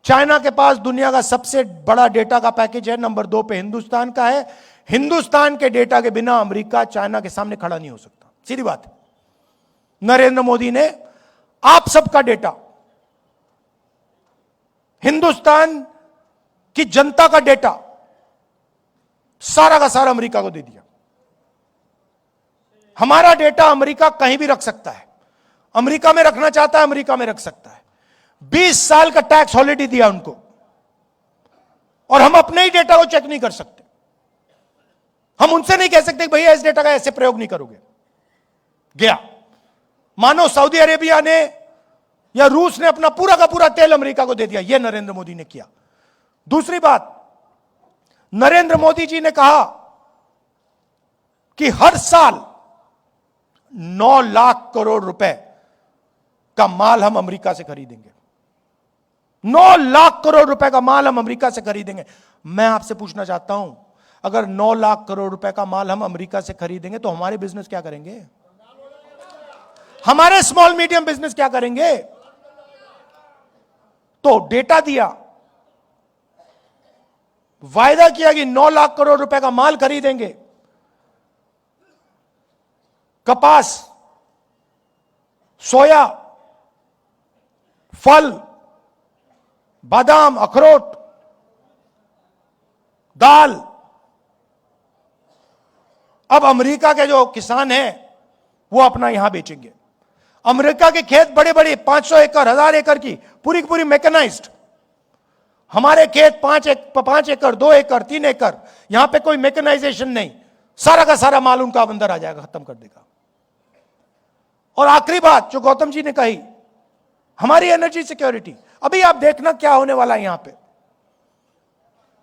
चाइना के पास दुनिया का सबसे बड़ा डेटा का पैकेज है, नंबर 2 पे हिंदुस्तान का है। हिंदुस्तान के डेटा के बिना अमेरिका चाइना के सामने खड़ा नहीं हो सकता, सीधी बात है। नरेंद्र मोदी ने आप सबका डेटा, हिंदुस्तान की जनता का डेटा सारा का सारा अमेरिका को दे दिया। हमारा डेटा अमेरिका कहीं भी रख सकता है, अमेरिका में रखना चाहता है अमेरिका में रख सकता है। 20 साल का टैक्स हॉलिडे दिया उनको, और हम अपने ही डेटा को चेक नहीं कर सकते। हम उनसे नहीं कह सकते कि भैया इस डेटा का ऐसे प्रयोग नहीं करोगे। गया, मानो सऊदी अरेबिया ने या रूस ने अपना पूरा का पूरा तेल अमेरिका को दे दिया। यह नरेंद्र मोदी ने किया। दूसरी बात, नरेंद्र मोदी जी ने कहा कि हर साल 9 लाख करोड़ रुपए का माल हम अमेरिका से खरीदेंगे। 9 लाख करोड़ रुपए का माल हम अमेरिका से खरीदेंगे। मैं आपसे पूछना चाहता हूं, अगर 9 लाख करोड़ रुपए का माल हम अमेरिका से खरीदेंगे तो हमारे बिजनेस क्या करेंगे? हमारे स्मॉल मीडियम बिजनेस क्या करेंगे? तो डेटा दिया, वायदा किया कि 9 लाख करोड़ रुपए का माल खरीदेंगे। कपास, सोया, फल, बादाम, अखरोट, दाल। अब अमेरिका के जो किसान हैं वो अपना यहां बेचेंगे। अमेरिका के खेत बड़े बड़े 500 एकड़ 1000 एकड़ की पूरी पूरी मैकेनाइज्ड। हमारे खेत 5 एकड़ 2 एकड़ 3 एकड़, यहां पे कोई मैकेनाइजेशन नहीं। सारा का सारा माल उनका अंदर आ जाएगा, खत्म कर देगा। और आखिरी बात जो गौतम जी ने कही, हमारी एनर्जी सिक्योरिटी। अभी आप देखना क्या होने वाला है यहां पे।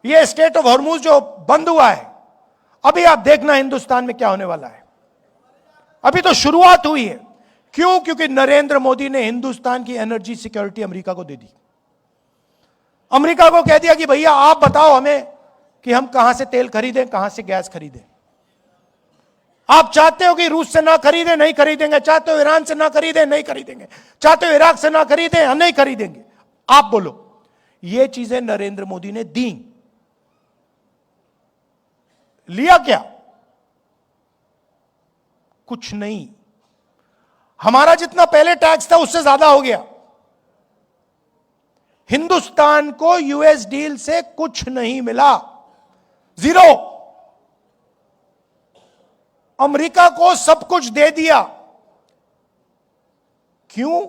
ये स्टेट ऑफ हॉर्मुज जो बंद हुआ है, अभी आप देखना हिंदुस्तान में क्या होने वाला है। अभी तो शुरुआत हुई है। क्यों? क्योंकि नरेंद्र मोदी ने हिंदुस्तान की एनर्जी सिक्योरिटी अमेरिका को दे दी। अमेरिका को कह दिया कि भैया आप बताओ हमें कि हम कहां से तेल खरीदें, कहां से गैस खरीदें। आप चाहते हो कि रूस से ना खरीदें, नहीं खरीदेंगे। चाहते हो ईरान से ना खरीदें, नहीं खरीदेंगे। चाहते हो इराक से ना खरीदें, नहीं खरीदेंगे। आप बोलो। ये चीजें नरेंद्र मोदी ने दी। लिया क्या? कुछ नहीं। हमारा जितना पहले टैक्स था उससे ज्यादा हो गया। हिंदुस्तान को यूएस डील से कुछ नहीं मिला, जीरो। अमेरिका को सब कुछ दे दिया। क्यों?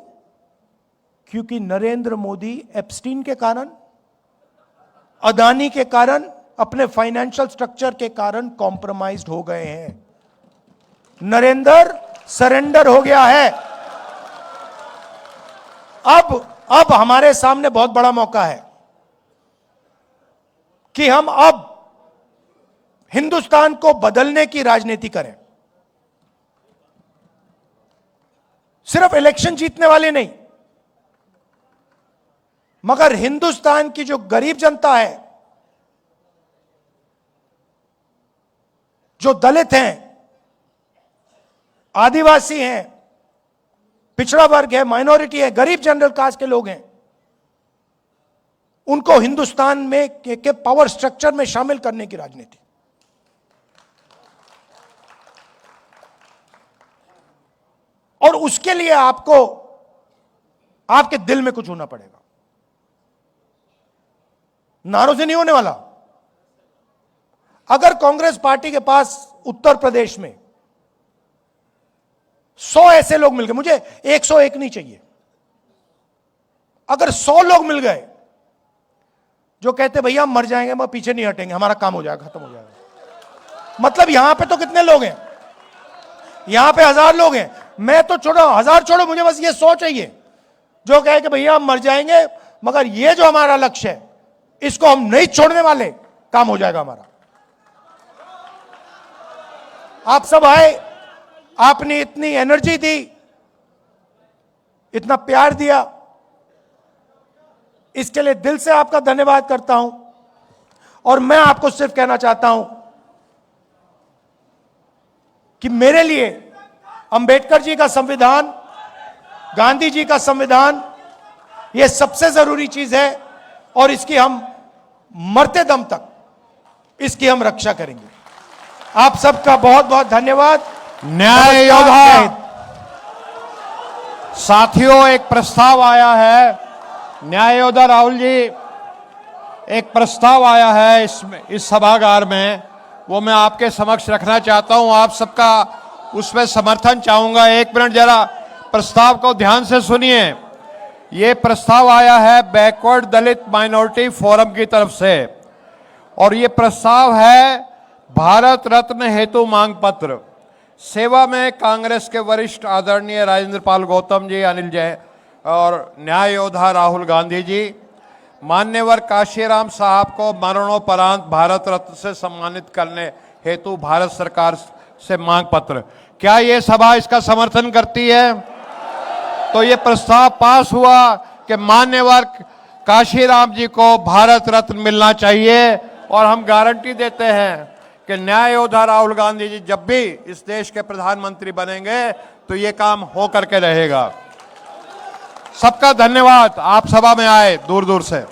क्योंकि नरेंद्र मोदी एप्स्टीन के कारण, अदानी के कारण, अपने फाइनेंशियल स्ट्रक्चर के कारण कॉम्प्रोमाइज्ड हो गए हैं। नरेंद्र सरेंडर हो गया है। अब हमारे सामने बहुत बड़ा मौका है कि हम अब हिंदुस्तान को बदलने की राजनीति करें। सिर्फ इलेक्शन जीतने वाले नहीं, मगर हिंदुस्तान की जो गरीब जनता है, जो दलित हैं, आदिवासी हैं, पिछड़ा वर्ग है, माइनॉरिटी है, गरीब जनरल कास्ट के लोग हैं, उनको हिंदुस्तान में के पावर स्ट्रक्चर में शामिल करने की राजनीति। और उसके लिए आपको आपके दिल में कुछ होना पड़ेगा। नारों से नहीं होने वाला। अगर कांग्रेस पार्टी के पास उत्तर प्रदेश में 100 ऐसे लोग मिल गए, मुझे 101 नहीं चाहिए, अगर 100 लोग मिल गए जो कहते भैया हम मर जाएंगे मगर पीछे नहीं हटेंगे, हमारा काम हो जाएगा, खत्म हो जाएगा। मतलब यहां पे तो कितने लोग हैं? यहां पे 1000 लोग हैं। मैं तो छोड़ो, 1000 छोड़ो, मुझे बस ये 100 चाहिए जो कहे कि भैया हम मर जाएंगे मगर ये जो हमारा लक्ष्य है इसको हम नहीं छोड़ने वाले, काम हो जाएगा हमारा। आप सब आए, आपने इतनी एनर्जी दी, इतना प्यार दिया, इसके लिए दिल से आपका धन्यवाद करता हूं। और मैं आपको सिर्फ कहना चाहता हूं कि मेरे लिए अंबेडकर जी का संविधान, गांधी जी का संविधान, यह सबसे जरूरी चीज है और इसकी हम मरते दम तक इसकी हम रक्षा करेंगे। आप सबका बहुत बहुत धन्यवाद। न्याय योद्धा साथियों, एक प्रस्ताव आया है। न्याय योद्धा राहुल जी, एक प्रस्ताव आया है इस सभागार में, वो मैं आपके समक्ष रखना चाहता हूं। आप सबका उसमें समर्थन चाहूंगा। 1 मिनट जरा प्रस्ताव को ध्यान से सुनिए। ये प्रस्ताव आया है बैकवर्ड दलित माइनॉरिटी फोरम की तरफ से और ये प्रस्ताव है भारत रत्न हेतु मांग पत्र। सेवा में कांग्रेस के वरिष्ठ आदरणीय राजेंद्र पाल गौतम जी, अनिल जैन और न्याय योद्धा राहुल गांधी जी, मान्यवर काशीराम साहब को मरणोपरांत भारत रत्न से सम्मानित करने हेतु भारत सरकार से मांग पत्र। क्या ये सभा इसका समर्थन करती है? तो ये प्रस्ताव पास हुआ कि मान्यवर काशीराम जी को भारत रत्न मिलना चाहिए और हम गारंटी देते हैं कि न्याय योद्धा राहुल गांधी जी जब भी इस देश के प्रधानमंत्री बनेंगे तो ये काम हो करके रहेगा। सबका धन्यवाद, आप सभा में आए दूर दूर से।